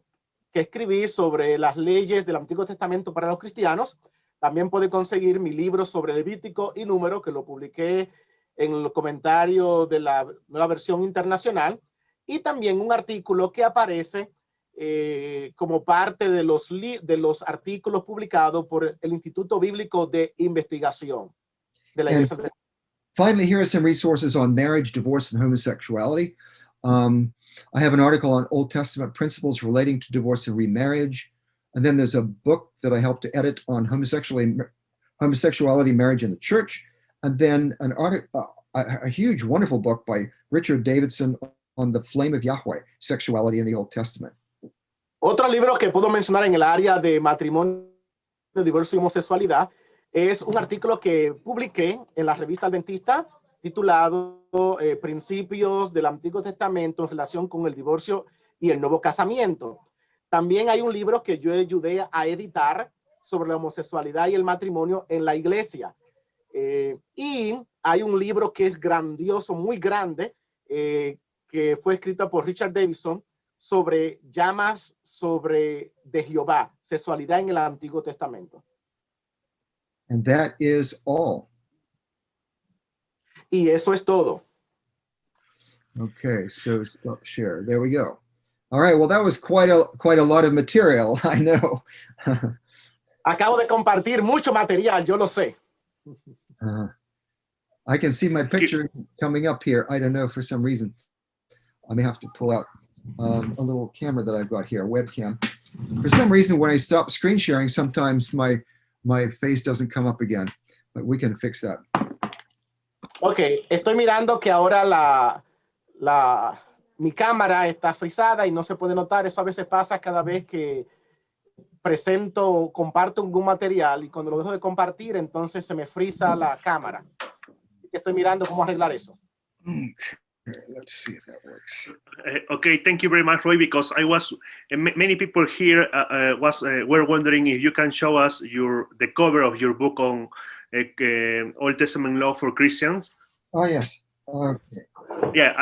que escribí sobre las leyes del Antiguo Testamento para los cristianos. También puede conseguir mi libro sobre Levítico y Número, que lo publiqué en el comentario de la Nueva Versión Internacional. Y también un artículo que aparece como parte de los artículos publicados por el Instituto Bíblico de Investigación de la Iglesia. Finally, here are some resources on marriage, divorce, and homosexuality. I have an article on Old Testament principles relating to divorce and remarriage. And then there's a book that I helped to edit on homosexuality, marriage in the church. And then an article, a huge, wonderful book by Richard Davidson on the flame of Yahweh, sexuality in the Old Testament. Otro libro que puedo mencionar en el área de matrimonio, divorcio y homosexualidad es un artículo que publiqué en la revista Adventista titulado Principios del Antiguo Testamento en relación con el divorcio y el nuevo casamiento. También hay un libro que yo ayudé a editar sobre la homosexualidad y el matrimonio en la iglesia. Y hay un libro que es grandioso, muy grande, que fue escrito por Richard Davidson sobre llamas de Jehová, sexualidad en el Antiguo Testamento. And that is all. Y eso es todo. Okay, so stop share. There we go. All right, well, that was quite a lot of material, I know. Acabo de compartir mucho material, yo lo sé. I can see my picture coming up here. I don't know, for some reason. I may have to pull out a little camera that I've got here, a webcam. For some reason, when I stop screen sharing, sometimes my face doesn't come up again, but we can fix that. Ok, estoy mirando que ahora mi cámara está frisada y no se puede notar. Eso a veces pasa cada vez que comparto algún material y cuando lo dejo de compartir, entonces se me frisa la cámara. Estoy mirando cómo arreglar eso. Okay, let's see if that works. Okay, thank you very much, Roy, because many people here were wondering if you can show us the cover of your book on Old Testament Law for Christians. Oh, yes. Okay. Yeah.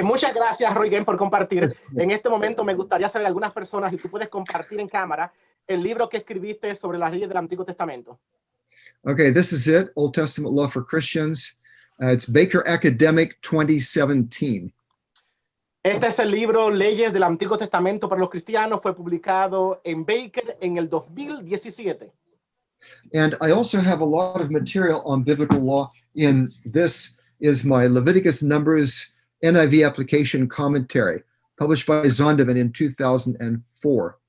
Muchas gracias, Roy, por compartir. En este momento me gustaría saber algunas personas, y tú puedes compartir en cámara, el libro que escribiste sobre las leyes del Antiguo Testamento. Okay, this is it, Old Testament Law for Christians. It's Baker Academic 2017. Este es el libro Leyes del Antiguo Testamento para los Cristianos. Fue publicado en Baker en el 2017. And I also have a lot of material on biblical law. In this is my Leviticus Numbers NIV application commentary, published by Zondervan in 2004.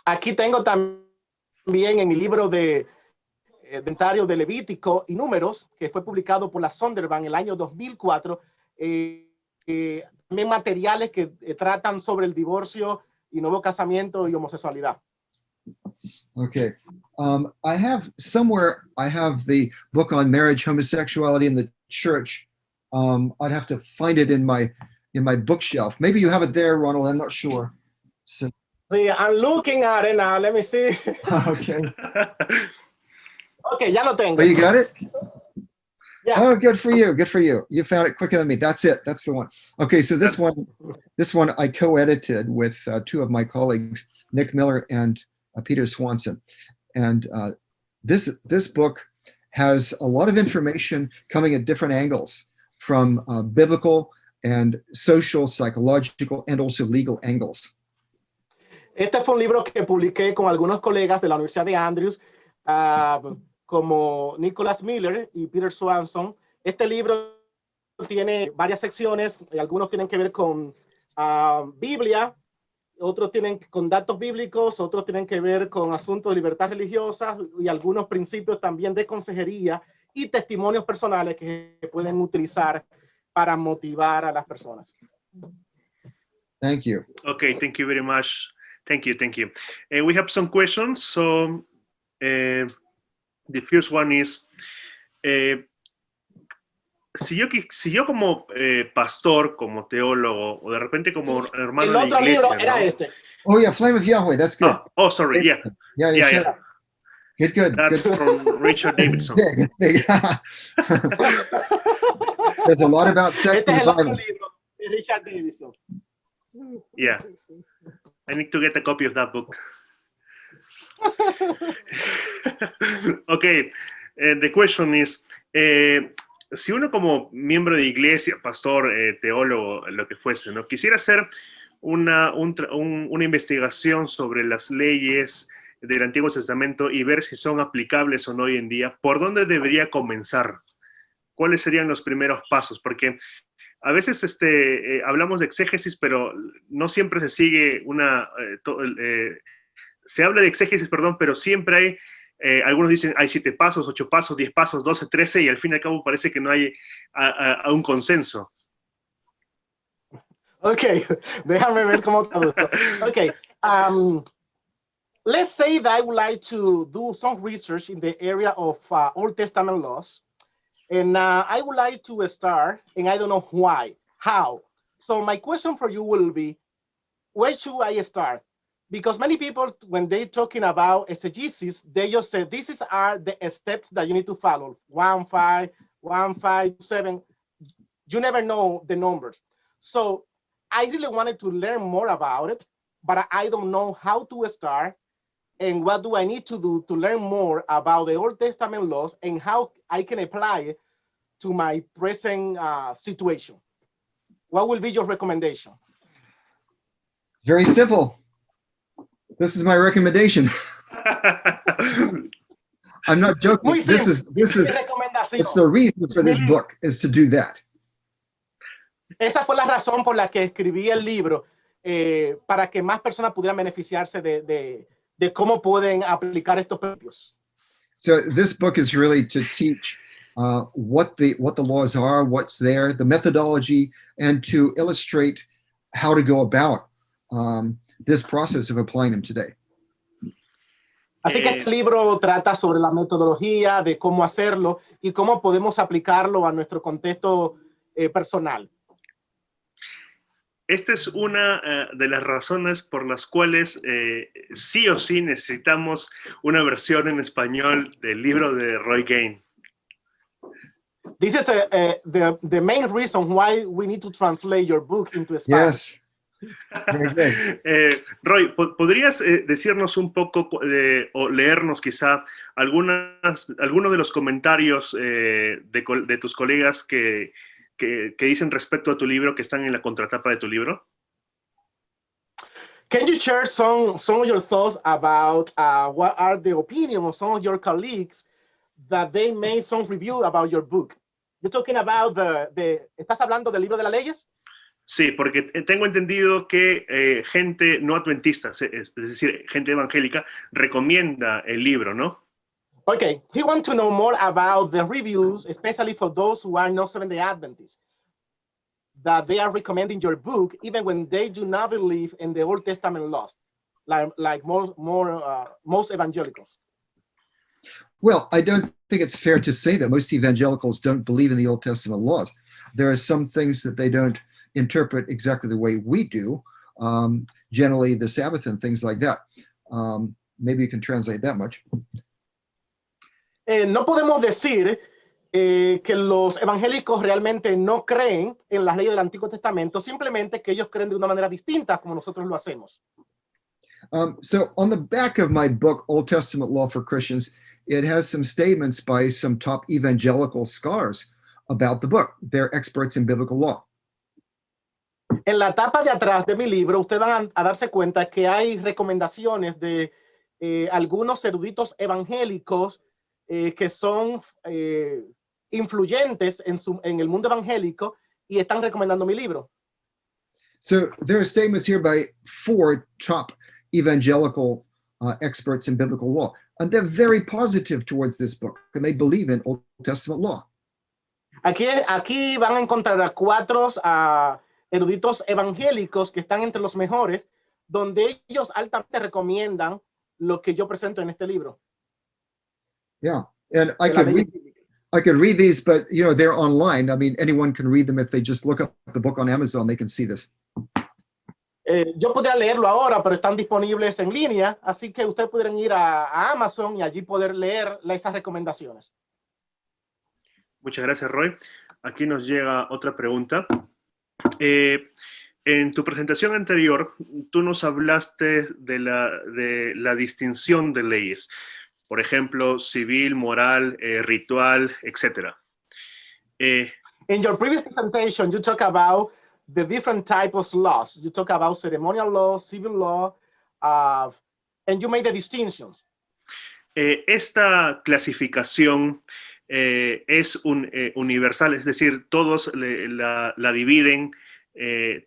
Aquí tengo también en mi libro de inventario de Levítico y Números, que fue publicado por la Zondervan en el año 2004, también materiales que tratan sobre el divorcio y nuevo casamiento y homosexualidad. Okay. I have the book on marriage, homosexuality in the church. I'd have to find it in my bookshelf. Maybe you have it there, Ronald. I'm not sure. So. See, I'm looking at it now. Let me see. Okay. Okay, ya lo tengo. Oh, you got it? Yeah. Oh, good for you. Good for you. You found it quicker than me. That's it. That's the one. Okay, so this one I co-edited with two of my colleagues, Nick Miller and Peter Swanson. And this book has a lot of information coming at different angles from biblical and social, psychological, and also legal angles. Este fue un libro que publiqué con algunos colegas de la Universidad de Andrews, como Nicholas Miller y Peter Swanson. Este libro tiene varias secciones, y algunos tienen que ver con Biblia, otros tienen con datos bíblicos, otros tienen que ver con asuntos de libertad religiosa y algunos principios también de consejería y testimonios personales que pueden utilizar para motivar a las personas. Thank you. Okay, thank you very much. Thank you. We have some questions. So the first one is, si yo como pastor, como teólogo, o de repente como hermano El de otro iglesia, libro era ¿no? este. Oh yeah, Flame of Yahweh. That's good. Oh, sorry, yeah. Yeah. Good. That's from Richard Davidson. It's big. There's a lot about sex Este in es the el otro Bible. libro de Richard Davidson. Yeah. I need to get a copy of that book. Okay, the question is, si uno como miembro de iglesia, pastor, teólogo, lo que fuese, ¿no? Quisiera hacer una investigación sobre las leyes del Antiguo Testamento y ver si son aplicables o no hoy en día, ¿por dónde debería comenzar? ¿Cuáles serían los primeros pasos? Porque a veces hablamos de exégesis, pero no siempre se sigue se habla de exégesis, perdón, pero siempre hay, algunos dicen hay 7 pasos, 8 pasos, 10 pasos, 12, 13, y al fin y al cabo parece que no hay un consenso. Okay, déjame ver cómo traduzco. Okay, let's say that I would like to do some research in the area of Old Testament laws. And I would like to start, and I don't know why, how. So my question for you will be, where should I start? Because many people, when they're talking about exegesis, they just say, these are the steps that you need to follow. 1, 5, 1, 5, 7. You never know the numbers. So I really wanted to learn more about it, but I don't know how to start. And what do I need to do to learn more about the Old Testament laws and how I can apply it to my present situation? What will be your recommendation? Very simple. This is my recommendation. I'm not joking. This is it's the reason for this book is to do that. Esa fue la razón por la que escribí el libro, para que más personas pudieran beneficiarse de cómo pueden aplicar estos principios. So this book is really to teach what the laws are, what's there, the methodology, and to illustrate how to go about this process of applying them today. Así que este libro trata sobre la metodología de cómo hacerlo y cómo podemos aplicarlo a nuestro contexto personal. Esta es una de las razones por las cuales sí o sí necesitamos una versión en español del libro de Roy Gane. This is the main reason why we need to translate your book into Spanish. Yes. Very good. Roy, ¿podrías decirnos un poco o leernos quizá algunos de los comentarios de tus colegas que dicen respecto a tu libro, que están en la contratapa de tu libro? Can you share some of your thoughts about what are the opinions of some of your colleagues that they made some review about your book? You're talking about ¿estás hablando del libro de las leyes? Sí, porque tengo entendido que gente no adventista, es decir, gente evangélica, recomienda el libro, ¿no? Okay, he wants to know more about the reviews, especially for those who are not Seventh-day Adventists, that they are recommending your book even when they do not believe in the Old Testament laws, like most evangelicals. Well, I don't think it's fair to say that most evangelicals don't believe in the Old Testament laws. There are some things that they don't interpret exactly the way we do, generally the Sabbath and things like that. Maybe you can translate that much. No podemos decir que los evangélicos realmente no creen en las leyes del Antiguo Testamento, simplemente que ellos creen de una manera distinta como nosotros lo hacemos. So on the back of my book, Old Testament Law for Christians, it has some statements by some top evangelical scholars about the book. They're experts in biblical law. En la tapa de atrás de mi libro, ustedes van a darse cuenta que hay recomendaciones de algunos eruditos evangélicos que son influyentes en el mundo evangélico y están recomendando mi libro. So there are statements here by 4 top evangelical experts in biblical law, and they're very positive towards this book, and they believe in Old Testament law. Aquí van a encontrar a 4 eruditos evangélicos que están entre los mejores, donde ellos altamente recomiendan lo que yo presento en este libro. Yeah, and I could read these, but you know, they're online. I mean, anyone can read them if they just look up the book on Amazon. They can see this. Yo podría leerlo ahora, pero están disponibles en línea, así que ustedes podrían ir a Amazon y allí poder leer esas recomendaciones. Muchas gracias, Roy. Aquí nos llega otra pregunta. En tu presentación anterior, tú nos hablaste de la distinción de leyes. Por ejemplo, civil, moral, ritual, etc. In your previous presentation, you talk about the different types of laws. You talk about ceremonial law, civil law, and you made the distinctions. Esta clasificación es universal, es decir, todos la dividen,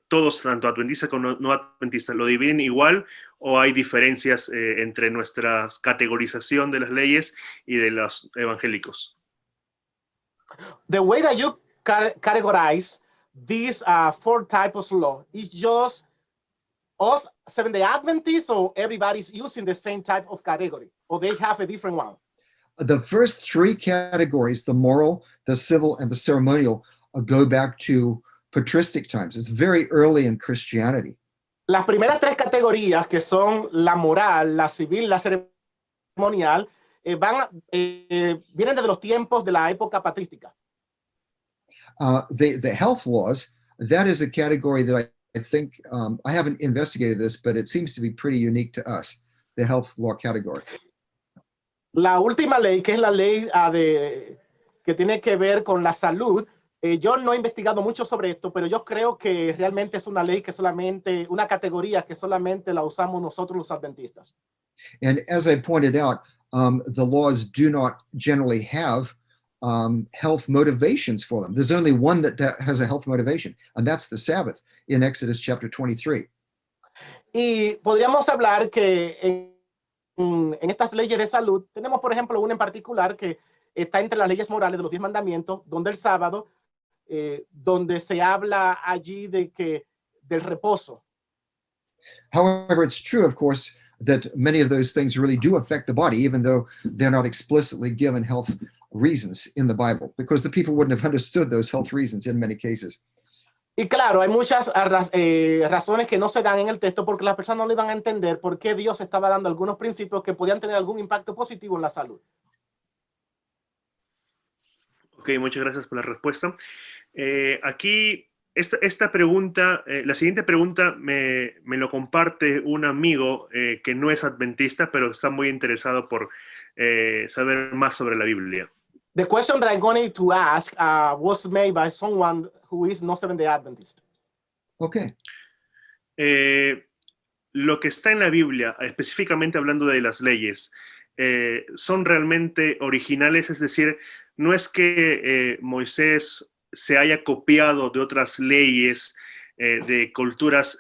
todos, tanto adventistas como no adventistas, ¿lo dividen igual o hay diferencias entre nuestra categorización de las leyes y de los evangélicos? The way that you categorize these 4 types of law is just us Seventh-day Adventists, or everybody's using the same type of category, or they have a different one? The first 3 categories, the moral, the civil, and the ceremonial, go back to patristic times. It's very early in Christianity. Las primeras 3 categorías, que son la moral, la civil, la ceremonial, vienen desde los tiempos de la época patrística. The health laws, that is a category that I think, I haven't investigated this, but it seems to be pretty unique to us, the health law category. La última ley, que es la ley que tiene que ver con la salud, yo no he investigado mucho sobre esto, pero yo creo que realmente es una ley que solamente, una categoría que solamente la usamos nosotros los adventistas. And as I pointed out, the laws do not generally have health motivations for them. There's only one that has a health motivation, and that's the Sabbath in Exodus chapter 23. Y podríamos hablar que en estas leyes de salud, tenemos por ejemplo una en particular que está entre las leyes morales de los 10 mandamientos, donde el sábado, donde se habla allí del reposo. However, it's true, of course, that many of those things really do affect the body, even though they're not explicitly given health reasons in the Bible, because the people wouldn't have understood those health reasons in many cases. Y claro, hay muchas razones que no se dan en el texto porque las personas no le van a entender por qué Dios estaba dando algunos principios que podían tener algún impacto positivo en la salud. Ok, muchas gracias por la respuesta. Aquí, esta pregunta, la siguiente pregunta me lo comparte un amigo que no es adventista, pero está muy interesado por saber más sobre la Biblia. The question that I'm going to ask was made by someone who is not Seventh-day Adventist. Okay. Lo que está en la Biblia, específicamente hablando de las leyes, son realmente originales, es decir, no es que Moisés se haya copiado de otras leyes de culturas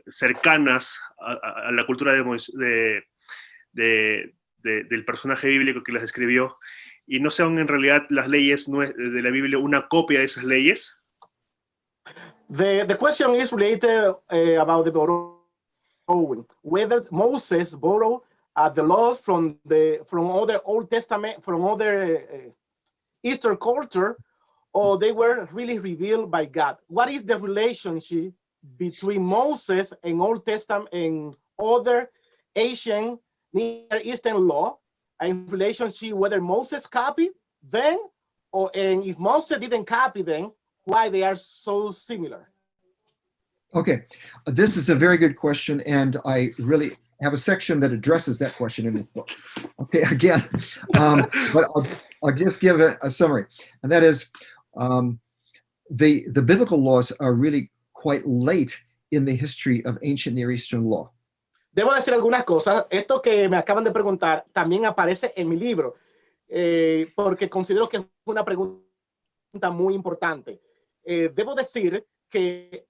cercanas a la cultura del personaje bíblico que las escribió, y no sean en realidad las leyes de la Biblia una copia de esas leyes. The question is related about the borrowing, whether Moses borrowed the laws from other Old Testament, from other Eastern culture, or they were really revealed by God. What is the relationship between Moses and Old Testament and other Asian Near Eastern law in relationship whether Moses copied them, and if Moses didn't copy them, why they are so similar? Okay, this is a very good question, and I really have a section that addresses that question in this book. Okay, again, but I'll just give a summary, and that is the biblical laws are really quite late in the history of ancient Near Eastern law. Debo decir algunas cosas. Esto que me acaban de preguntar también aparece en mi libro, porque considero que es una pregunta muy importante. Debo decir que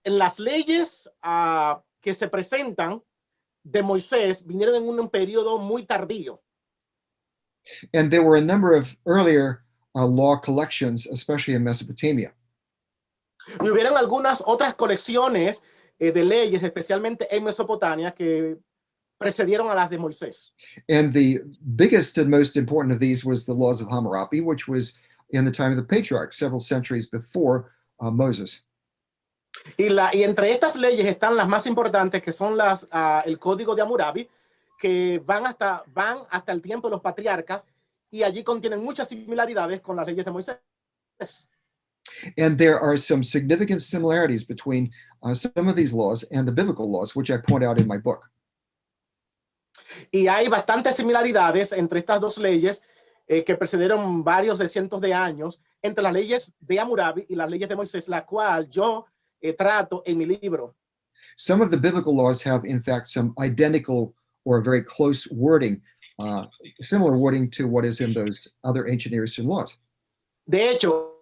en las leyes que se presentan de Moisés vinieron en un periodo muy tardío. And there were a number of earlier law collections, especially in Mesopotamia. Y hubieron algunas otras colecciones de leyes, especialmente en Mesopotamia, que precedieron a las de Moisés. And the biggest and most important of these was the laws of Hammurabi, which was in the time of the patriarchs, several centuries before Moses. Y entre estas leyes están las más importantes, que son el Código de Hammurabi, que van hasta el tiempo de los patriarcas, y allí contienen muchas similaridades con las leyes de Moisés. And there are some significant similarities between some of these laws and the biblical laws, which I point out in my book. Y hay bastantes similaridades entre estas dos leyes que precedieron varios de cientos de años, entre las leyes de Hammurabi y las leyes de Moisés, la cual yo trato en mi libro. Some of the biblical laws have, in fact, some identical or very close wording, similar wording to what is in those other ancient Near Eastern laws. De hecho,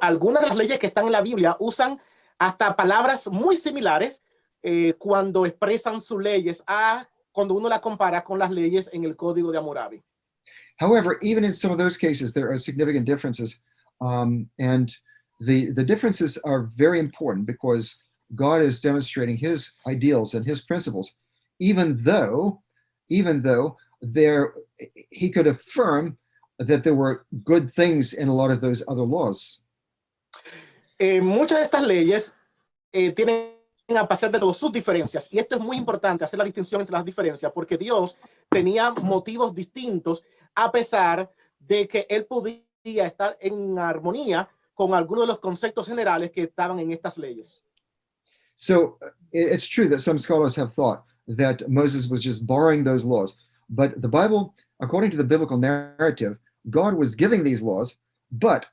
algunas de las leyes que están en la Biblia usan hasta palabras muy similares cuando expresan sus leyes cuando uno la compara con las leyes en el Código de Hammurabi. However, even in some of those cases, there are significant differences, and the differences are very important because God is demonstrating his ideals and his principles, even though he could affirm that there were good things in a lot of those other laws. Muchas de estas leyes tienen a pesar de todas sus diferencias, y esto es muy importante, hacer la distinción entre las diferencias, porque Dios tenía motivos distintos a pesar de que él podía estar en armonía con algunos de los conceptos generales que estaban en estas leyes. So it's true that some scholars have thought that Moses was just borrowing those laws, but the Bible, according to the biblical narrative, God was giving these laws, but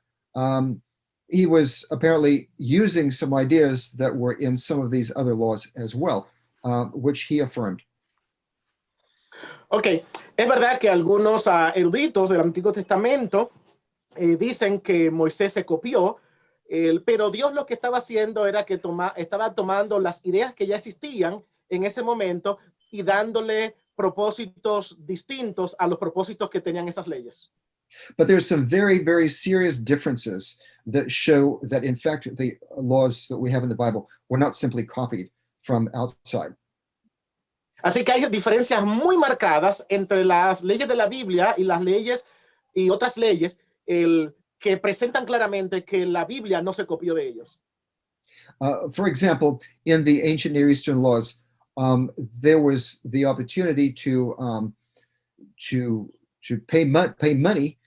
he was apparently using some ideas that were in some of these other laws as well, which he affirmed. Ok, es verdad que algunos eruditos del Antiguo Testamento dicen que Moisés se copió, pero Dios lo que estaba haciendo era que estaba tomando las ideas que ya existían en ese momento y dándole propósitos distintos a los propósitos que tenían esas leyes. But there's some very, very serious differences that show that, in fact, the laws that we have in the Bible were not simply copied from outside. Así que hay diferencias muy marcadas entre las leyes de la Biblia y las leyes y otras leyes que presentan claramente que la Biblia no se copió de ellos. For example, in the ancient Near Eastern laws, there was the opportunity to pay money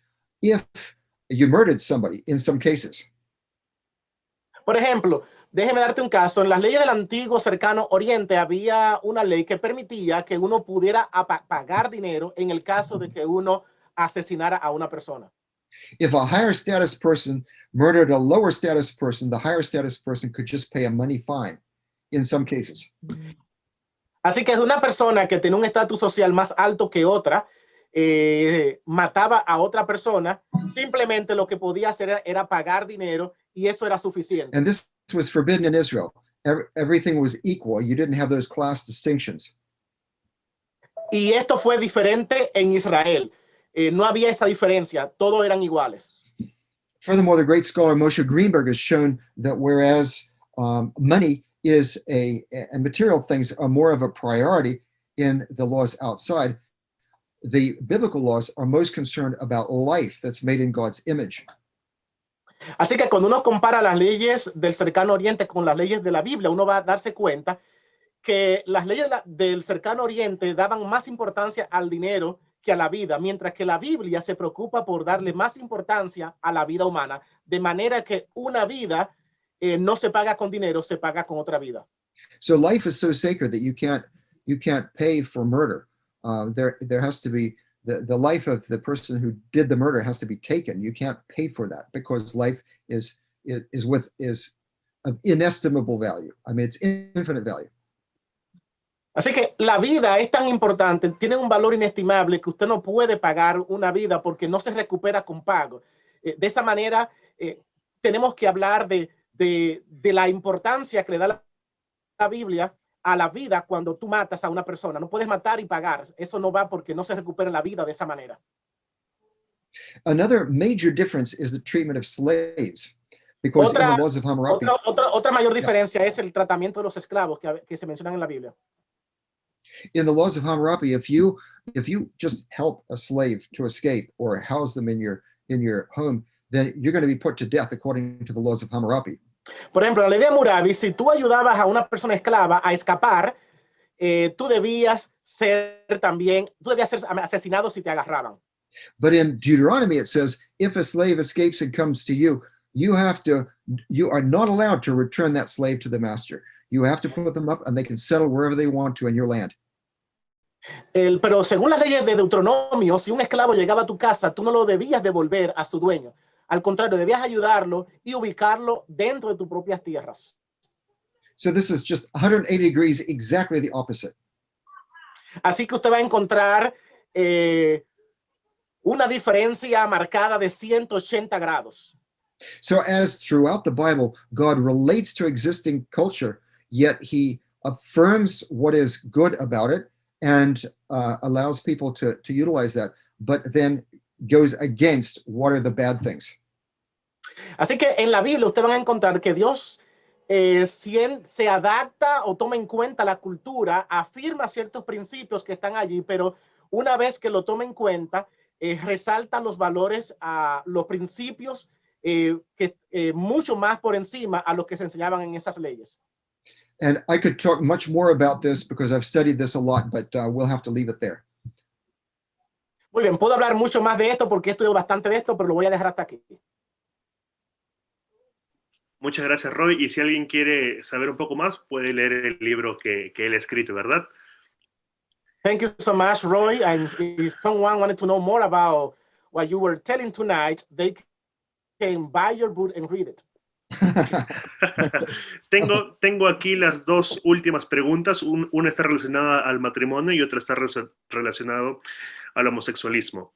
if you murdered somebody in some cases. Por ejemplo, déjeme darte un caso. En las leyes del antiguo cercano Oriente había una ley que permitía que uno pudiera pagar dinero en el caso de que uno asesinara a una persona. If a higher status person murdered a lower status person, the higher status person could just pay a money fine in some cases. Así que una persona que tiene un estatus social más alto que otra, mataba a otra persona, simplemente lo que podía hacer era pagar dinero y eso era suficiente. And this was forbidden in Israel. Everything was equal. You didn't have those class distinctions. Y esto fue diferente en Israel. No había esa diferencia, todos eran iguales. Furthermore, the great scholar Moshe Greenberg has shown that whereas money is and material things are more of a priority in the laws outside, the biblical laws are most concerned about life that's made in God's image. Así que cuando uno compara las leyes del cercano oriente con las leyes de la Biblia, uno va a darse cuenta que las leyes del cercano oriente daban más importancia al dinero que a la vida, mientras que la Biblia se preocupa por darle más importancia a la vida humana, de manera que una vida no se paga con dinero, se paga con otra vida. So life is so sacred that you can't pay for murder. There has to be the life of the person who did the murder has to be taken. You can't pay for that because life is of inestimable value. I mean, it's infinite value. Así que la vida es tan importante, tiene un valor inestimable que usted no puede pagar una vida porque no se recupera con pago. De esa manera, tenemos que hablar de la importancia que le da la Biblia a la vida cuando tú matas a una persona. No puedes matar y pagar. Eso no va porque no se recupera la vida de esa manera. Another major difference is the treatment of slaves. Because in the laws of Hammurabi, otra mayor diferencia es el tratamiento de los esclavos que se mencionan en la Biblia. In the laws of Hammurabi, if you just help a slave to escape or house them in your home, then you're going to be put to death according to the laws of Hammurabi. Por ejemplo, en la ley de Hammurabi, si tú ayudabas a una persona esclava a escapar, tú debías ser asesinado si te agarraban. But in Deuteronomy, it says, if a slave escapes and comes to you, you are not allowed to return that slave to the master. You have to put them up and they can settle wherever they want to in your land. Pero según las leyes de Deuteronomio, si un esclavo llegaba a tu casa, tú no lo debías devolver a su dueño. Al contrario, debías ayudarlo y ubicarlo dentro de tus propias tierras. So this is just 180 degrees, exactly the opposite. Así que usted va a encontrar una diferencia marcada de 180 grados. So as throughout the Bible, God relates to existing culture, yet he affirms what is good about it and allows people to utilize that, but then goes against what are the bad things. Así que en la Biblia usted van a encontrar que Dios se adapta o toma en cuenta la cultura, afirma ciertos principios que están allí, pero una vez que lo toma en cuenta, resalta los valores, los principios que mucho más por encima a los que se enseñaban en esas leyes. And I could talk much more about this because I've studied this a lot, but we'll have to leave it there. Muy bien, puedo hablar mucho más de esto porque he estudiado bastante de esto, pero lo voy a dejar hasta aquí. Muchas gracias, Roy. Y si alguien quiere saber un poco más, puede leer el libro que él ha escrito, ¿verdad? Thank you so much, Roy. And if someone wanted to know more about what you were telling tonight, they can buy your book and read it. Tengo aquí las dos últimas preguntas. Una está relacionada al matrimonio y otra está relacionado al homosexualismo.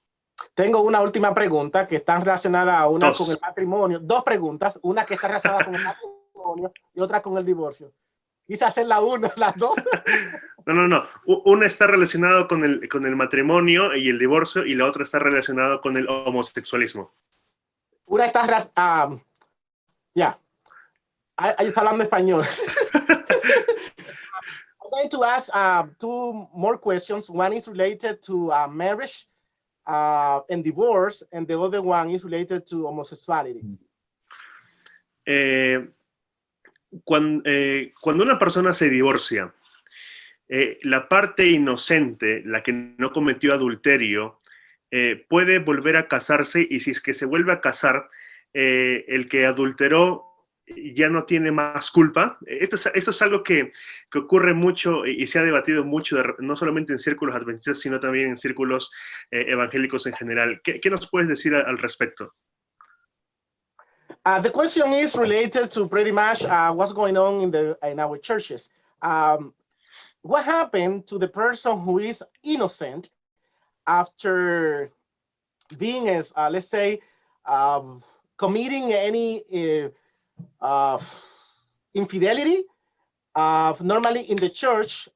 Tengo una última pregunta que está relacionada a una con el matrimonio. Dos preguntas, una que está relacionada con el matrimonio y otra con el divorcio. Quise hacer las dos. No. Una está relacionada con el matrimonio y el divorcio y la otra está relacionada con el homosexualismo. Una está ahí está hablando español. I'm going to ask two more questions. One is related to marriage and divorce, and the other one is related to homosexuality. Cuando una persona se divorcia, la parte inocente, la que no cometió adulterio, puede volver a casarse, y si es que se vuelve a casar, el que adulteró ya no tiene más culpa. Esto es algo que ocurre mucho y se ha debatido mucho, no solamente en círculos adventistas, sino también en círculos evangélicos en general. ¿Qué nos puedes decir al respecto? The question is related to pretty much what's going on in our churches. What happened to the person who is innocent after being, let's say, committing any infidelity? Normally in the church,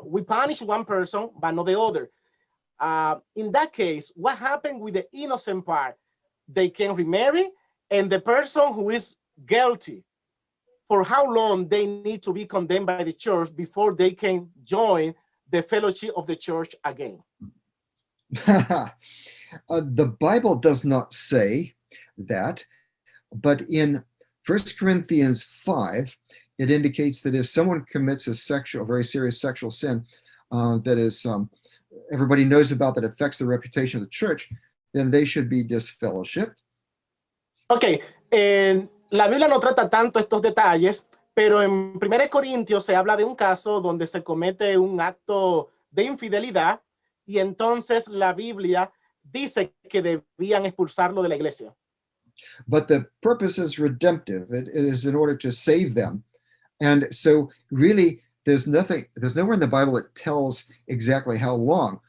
we punish one person, but not the other. In that case, what happened with the innocent part? They can remarry, and the person who is guilty, for how long they need to be condemned by the church before they can join the fellowship of the church again? The Bible does not say that, but in 1 Corinthians 5, it indicates that if someone commits a very serious sexual sin that is everybody knows about that affects the reputation of the church, then they should be disfellowshipped. Ok, la Biblia no trata tanto estos detalles, pero en 1 Corintios se habla de un caso donde se comete un acto de infidelidad y entonces la Biblia dice que debían expulsarlo de la iglesia. But the purpose is redemptive. It is in order to save them. And so really there's nowhere in the Bible that tells exactly how long.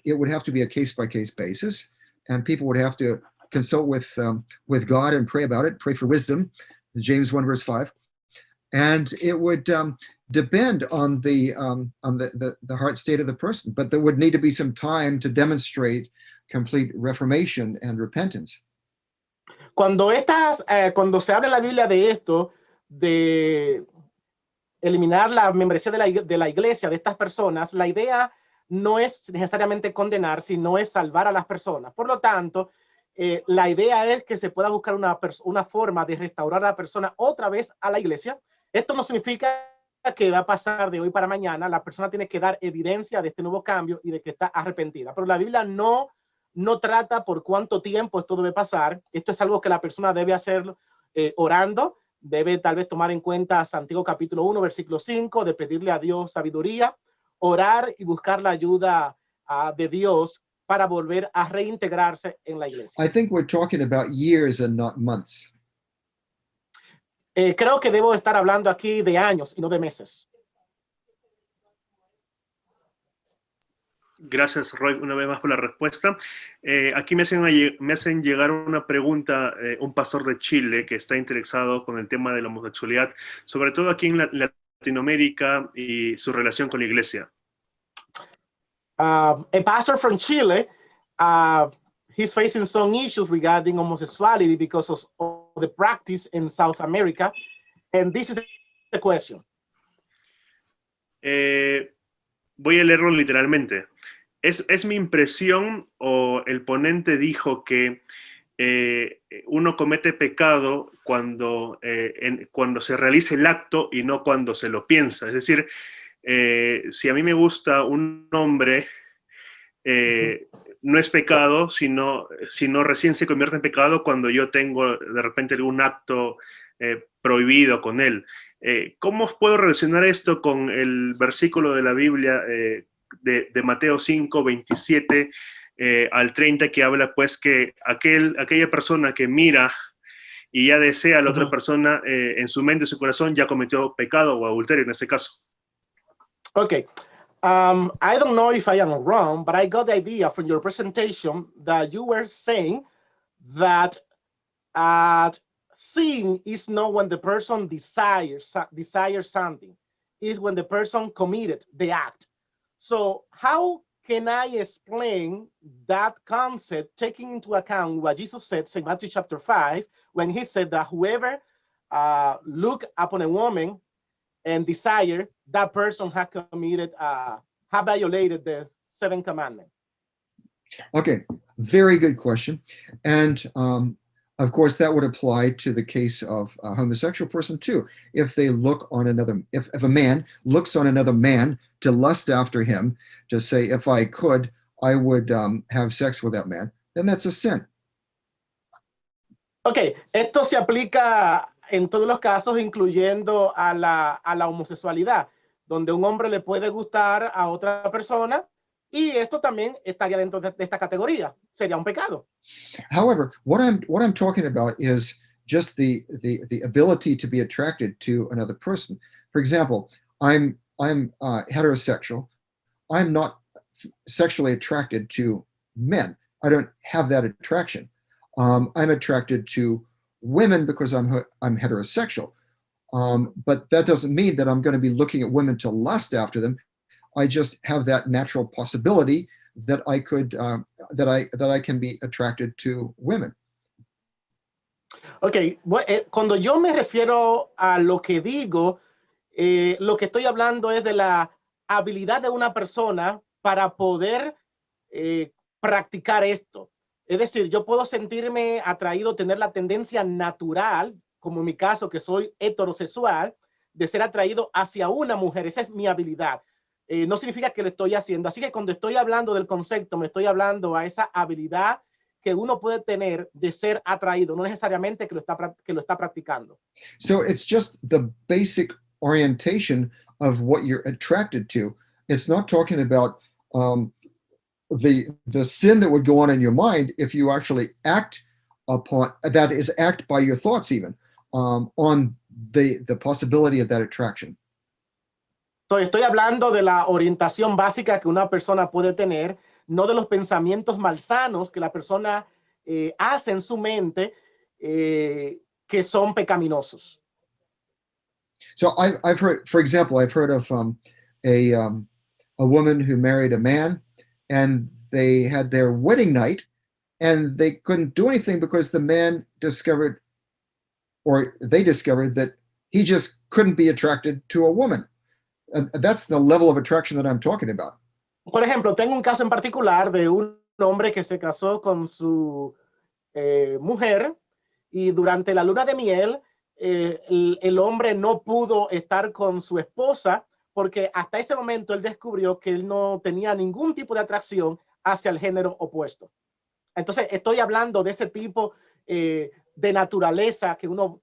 It would have to be a case-by-case basis, and people would have to consult with God and pray about it, pray for wisdom, James 1 verse 5. And it would depend on the heart state of the person, but there would need to be some time to demonstrate complete reformation and repentance. Cuando se habla en la Biblia de esto, de eliminar la membresía de la iglesia de estas personas, la idea no es necesariamente condenar, sino es salvar a las personas. Por lo tanto, la idea es que se pueda buscar una forma de restaurar a la persona otra vez a la iglesia. Esto no significa que va a pasar de hoy para mañana. La persona tiene que dar evidencia de este nuevo cambio y de que está arrepentida. Pero la Biblia no trata por cuánto tiempo esto debe pasar. Esto es algo que la persona debe hacer orando. Debe tal vez tomar en cuenta Santiago capítulo 1, versículo 5, de pedirle a Dios sabiduría, orar y buscar la ayuda de Dios para volver a reintegrarse en la iglesia. I think we're talking about years and not months. Creo que debo estar hablando aquí de años y no de meses. Gracias, Roy, una vez más por la respuesta. Aquí me hacen llegar una pregunta, un pastor de Chile que está interesado con el tema de la homosexualidad, sobre todo aquí en Latinoamérica y su relación con la iglesia. A pastor from Chile, he's facing some issues regarding homosexuality because of the practice in South America. And this is the question. Voy a leerlo literalmente. ¿Es mi impresión o el ponente dijo que uno comete pecado cuando se realiza el acto y no cuando se lo piensa? Es decir, si a mí me gusta un hombre, no es pecado, sino recién se convierte en pecado cuando yo tengo de repente algún acto prohibido con él. ¿Cómo puedo relacionar esto con el versículo de la Biblia de Mateo 5, 27 al 30, que habla pues que aquella persona que mira y ya desea a la otra persona en su mente y su corazón ya cometió pecado o adulterio en este caso? Okay. I don't know if I am wrong, but I got the idea from your presentation that you were saying that sin is not when the person desires something. It's when the person committed the act. So how can I explain that concept, taking into account what Jesus said in Matthew chapter 5, when he said that whoever look upon a woman and desire, that person has violated the seventh commandment? Okay, very good question. And of course, that would apply to the case of a homosexual person too. If they look on another, if a man looks on another man to lust after him, to say, if I could, I would have sex with that man, then that's a sin. Okay, esto se aplica en todos los casos, incluyendo a la homosexualidad, donde un hombre le puede gustar a otra persona, y esto también estaría dentro de esta categoría. Sería un pecado. However, what I'm talking about is just the ability to be attracted to another person. For example, I'm heterosexual. I'm not sexually attracted to men. I don't have that attraction. I'm attracted to women because I'm heterosexual. But that doesn't mean that I'm going to be looking at women to lust after them. I just have that natural possibility that I could that I can be attracted to women. Okay, cuando yo me refiero a lo que digo, lo que estoy hablando es de la habilidad de una persona para poder practicar esto. Es decir, yo puedo sentirme atraído, tener la tendencia natural, como en mi caso que soy heterosexual, de ser atraído hacia una mujer. Esa es mi habilidad. no significa que lo estoy haciendo. Así que cuando estoy hablando del concepto, me estoy hablando a esa habilidad que uno puede tener de ser atraído, no necesariamente que lo está practicando. So it's just the basic orientation of what you're attracted to. It's not talking about the sin that would go on in your mind if you actually act upon that is act by your thoughts even on the possibility of that attraction. So, estoy hablando de la orientación básica que una persona puede tener, no de los pensamientos malsanos que la persona hace en su mente que son pecaminosos. So I've heard, for example, I've heard of a woman who married a man, and they had their wedding night, and they couldn't do anything because the man discovered, or they discovered, that he just couldn't be attracted to a woman. That's the level of attraction that I'm talking about. Por ejemplo, tengo un caso en particular de un hombre que se casó con su mujer, y durante la luna de miel el hombre no pudo estar con su esposa porque hasta ese momento él descubrió que él no tenía ningún tipo de atracción hacia el género opuesto. Entonces estoy hablando de ese tipo de naturaleza que uno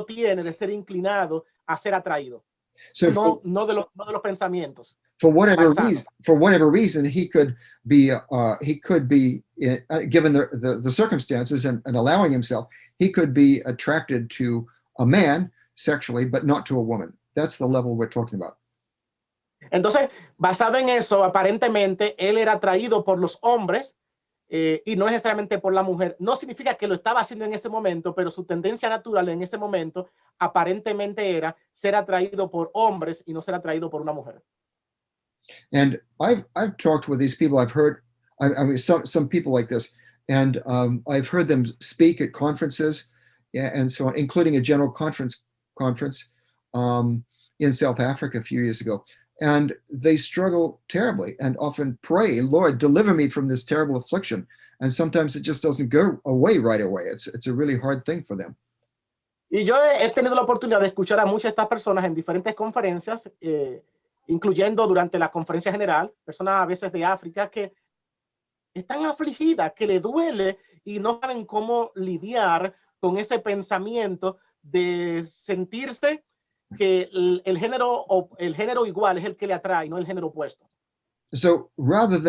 tiene de ser inclinado a ser atraído. So No de los pensamientos. For whatever reason, he could be given the circumstances and allowing himself, he could be attracted to a man sexually, but not to a woman. That's the level we're talking about. Entonces, basado en eso, aparentemente él era atraído por los hombres y no necesariamente por la mujer. No significa que lo estaba haciendo en ese momento, pero su tendencia natural en ese momento aparentemente era ser atraído por hombres y no ser atraído por una mujer. And I've talked with these people. I've heard, I mean, some people like this, and I've heard them speak at conferences, and so on, including a general conference in South Africa a few years ago. And they struggle terribly and often pray, Lord, deliver me from this terrible affliction. And sometimes it just doesn't go away right away. It's a really hard thing for them. Y yo he tenido la oportunidad de escuchar a muchas de estas personas en diferentes conferencias, incluyendo durante la conferencia general, personas a veces de África que están afligidas, que le duele y no saben cómo lidiar con ese pensamiento de sentirse que el género igual es el que le atrae, no el género opuesto. So rather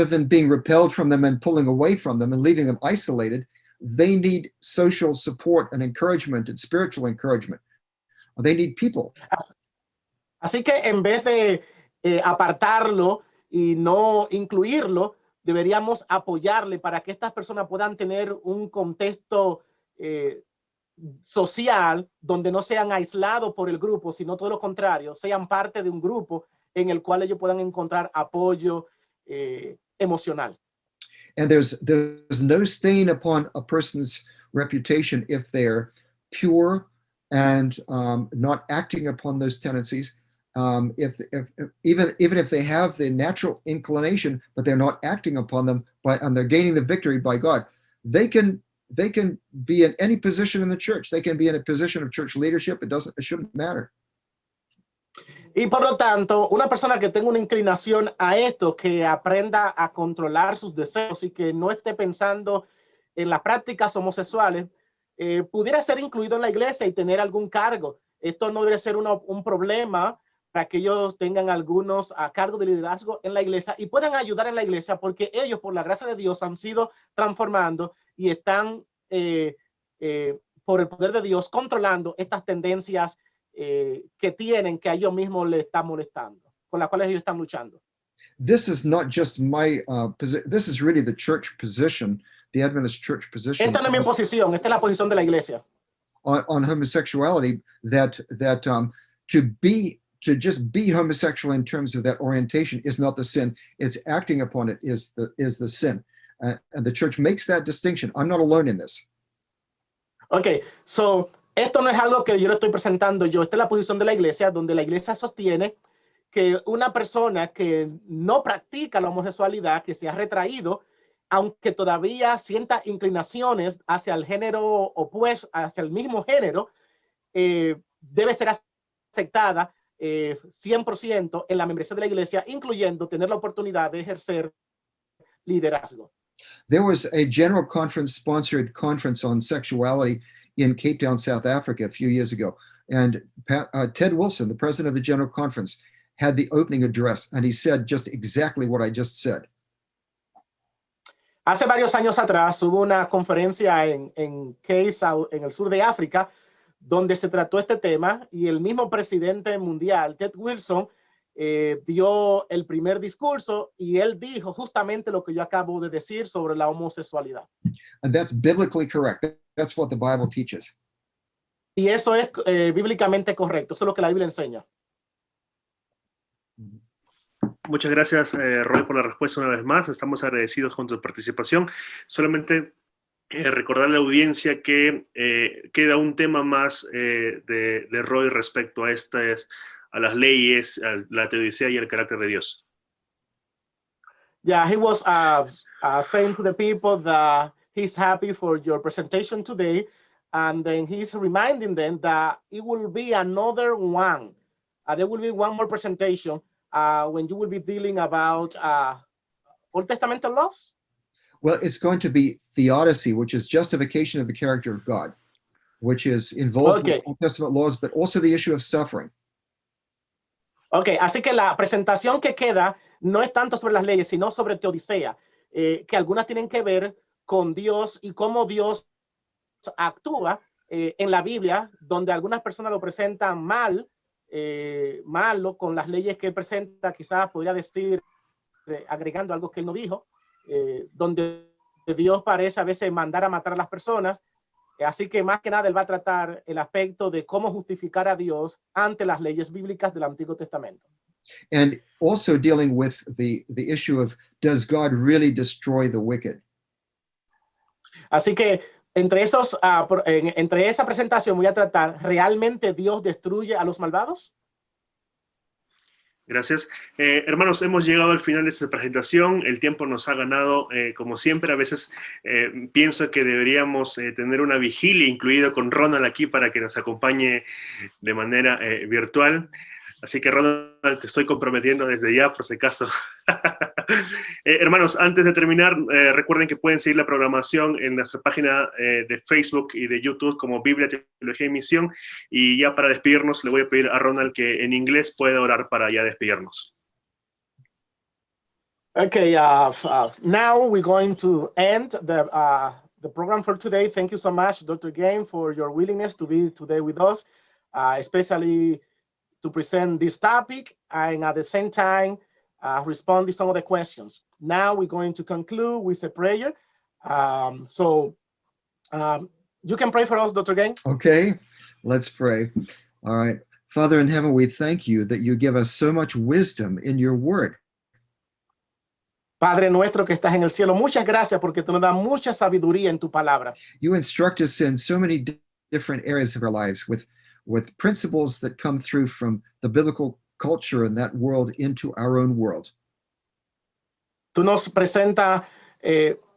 than being repelled from them and pulling away from them and leaving them isolated, they need social support and encouragement and spiritual encouragement. They need people. Así que en vez de apartarlo y no incluirlo, deberíamos apoyarle para que estas personas puedan tener un contexto social donde no sean aislados por el grupo, sino todo lo contrario, sean parte de un grupo en el cual ellos puedan encontrar apoyo emocional. And there's no stain upon a person's reputation if they're pure and not acting upon those tendencies. Even if they have the natural inclination, but they're not acting upon them, and they're gaining the victory by God, they can be in any position in the church. They can be in a position of church leadership. It shouldn't matter. Y por lo tanto, una persona que tenga una inclinación a esto, que aprenda a controlar sus deseos y que no esté pensando en las prácticas homosexuales, pudiera ser incluido en la iglesia y tener algún cargo. Esto no debe ser un problema para que ellos tengan algunos a cargo de liderazgo en la iglesia y puedan ayudar en la iglesia porque ellos, por la gracia de Dios, han sido transformando y están, por el poder de Dios, controlando estas tendencias que tienen, que a ellos mismos les están molestando, con las cuales ellos están luchando. This is not just my position. This is really the church position, the Adventist church position. Esta no es mi posición, esta es la posición de la iglesia. On homosexuality, that to just be homosexual in terms of that orientation is not the sin. It's acting upon it is the sin. And the church makes that distinction. I'm not alone in this. Okay, so esto no es algo que yo le estoy presentando yo. Esta es la posición de la iglesia, donde la iglesia sostiene que una persona que no practica la homosexualidad, que se ha retraído, aunque todavía sienta inclinaciones hacia el género opuesto, hacia el mismo género, debe ser aceptada 100% en la membresía de la iglesia, incluyendo tener la oportunidad de ejercer liderazgo. There was a general conference sponsored conference on sexuality in Cape Town, South Africa a few years ago. And Ted Wilson, the president of the general conference, had the opening address, and he said just exactly what I just said. Hace varios años atrás hubo una conferencia en Cape Town, en el sur de África, donde se trató este tema, y el mismo presidente mundial, Ted Wilson, dio el primer discurso, y él dijo justamente lo que yo acabo de decir sobre la homosexualidad. And that's biblically correct. That's what the Bible teaches. Y eso es bíblicamente correcto, eso es lo que la Biblia enseña. Muchas gracias, Roy, por la respuesta una vez más. Estamos agradecidos con tu participación. Solamente recordar a la audiencia que queda un tema más de Roy respecto a las leyes, a la teodicea y el carácter de Dios. Yeah, he was saying to the people that he's happy for your presentation today, and then he's reminding them that it will be another one. There will be one more presentation when you will be dealing about Old Testament laws. Well, it's going to be theodicy, which is justification of the character of God, which is involved in Old Testament laws, but also the issue of suffering. Okay, así que la presentación que queda no es tanto sobre las leyes, sino sobre teodicea, que algunas tienen que ver con Dios y cómo Dios actúa en la Biblia, donde algunas personas lo presentan malo con las leyes que él presenta, quizás podría decir, agregando algo que él no dijo, donde Dios parece a veces mandar a matar a las personas. Así que más que nada él va a tratar el aspecto de cómo justificar a Dios ante las leyes bíblicas del Antiguo Testamento. And also dealing with the issue of, does God really destroy the wicked? Así que entre esa presentación voy a tratar, ¿realmente Dios destruye a los malvados? Gracias. Hermanos, hemos llegado al final de esta presentación. El tiempo nos ha ganado, como siempre. A veces pienso que deberíamos tener una vigilia incluido con Ronald aquí para que nos acompañe de manera virtual. Así que, Ronald, te estoy comprometiendo desde ya, por si acaso. Hermanos, antes de terminar, recuerden que pueden seguir la programación en nuestra página de Facebook y de YouTube como Biblia, Teología y Misión. Y ya para despedirnos, le voy a pedir a Ronald que en inglés pueda orar para ya despedirnos. Okay, now we're going to end the program for today. Thank you so much, Dr. Game, for your willingness to be today with us, especially to present this topic and at the same time respond to some of the questions. Now we're going to conclude with a prayer. You can pray for us, Dr. Gang. Okay, let's pray. All right. Father in heaven, we thank you that you give us so much wisdom in your word. Padre nuestro que estás en el cielo, muchas gracias porque tú nos das mucha sabiduría en tu palabra. You instruct us in so many different areas of our lives with principles that come through from the biblical culture in that world into our own world. Tú nos presentas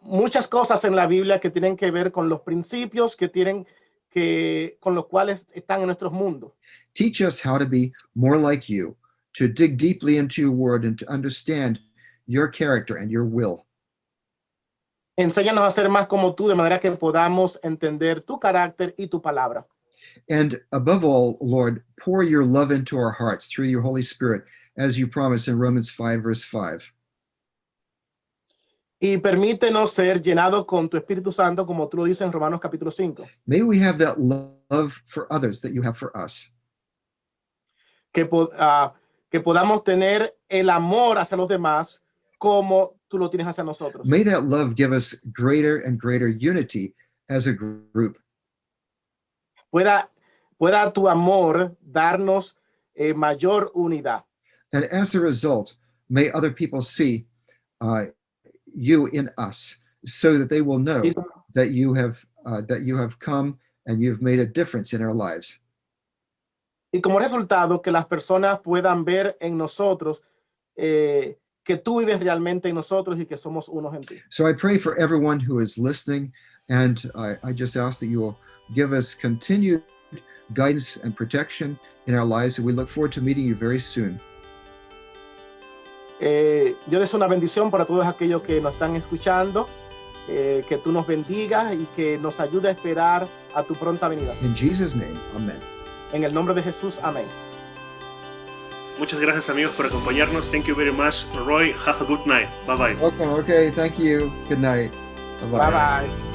muchas cosas en la Biblia que tienen que ver con los principios con los cuales están en nuestros mundos. Teach us how to be more like you, to dig deeply into your word and to understand your character and your will. Enséñanos a ser más como tú de manera que podamos entender tu carácter y tu palabra. And above all, Lord, pour your love into our hearts through your Holy Spirit, as you promise in Romans 5, verse 5. Y permítenos ser llenados con tu Espíritu Santo, como tú lo dices en Romanos capítulo 5. May we have that love for others that you have for us. Que podamos tener el amor hacia los demás como tú lo tienes hacia nosotros. May that love give us greater and greater unity as a group. Pueda tu amor darnos mayor unidad. And as a result, may other people see you in us, so that they will know that you have come and you've made a difference in our lives. Y como resultado, que las personas puedan ver en nosotros que tú vives realmente en nosotros y que somos unos en ti. So I pray for everyone who is listening, and I just ask that you will give us continued guidance and protection in our lives, and we look forward to meeting you very soon. Dios es una bendición para todos aquellos que nos están escuchando. Que tú nos bendigas y que nos ayude a esperar a tu pronta venida. In Jesus' name, amen. En el nombre de Jesús, amén. Muchas gracias, amigos, por acompañarnos. Thank you very much, Roy. Have a good night. Bye bye. Okay, thank you. Good night. Bye-bye. Bye bye.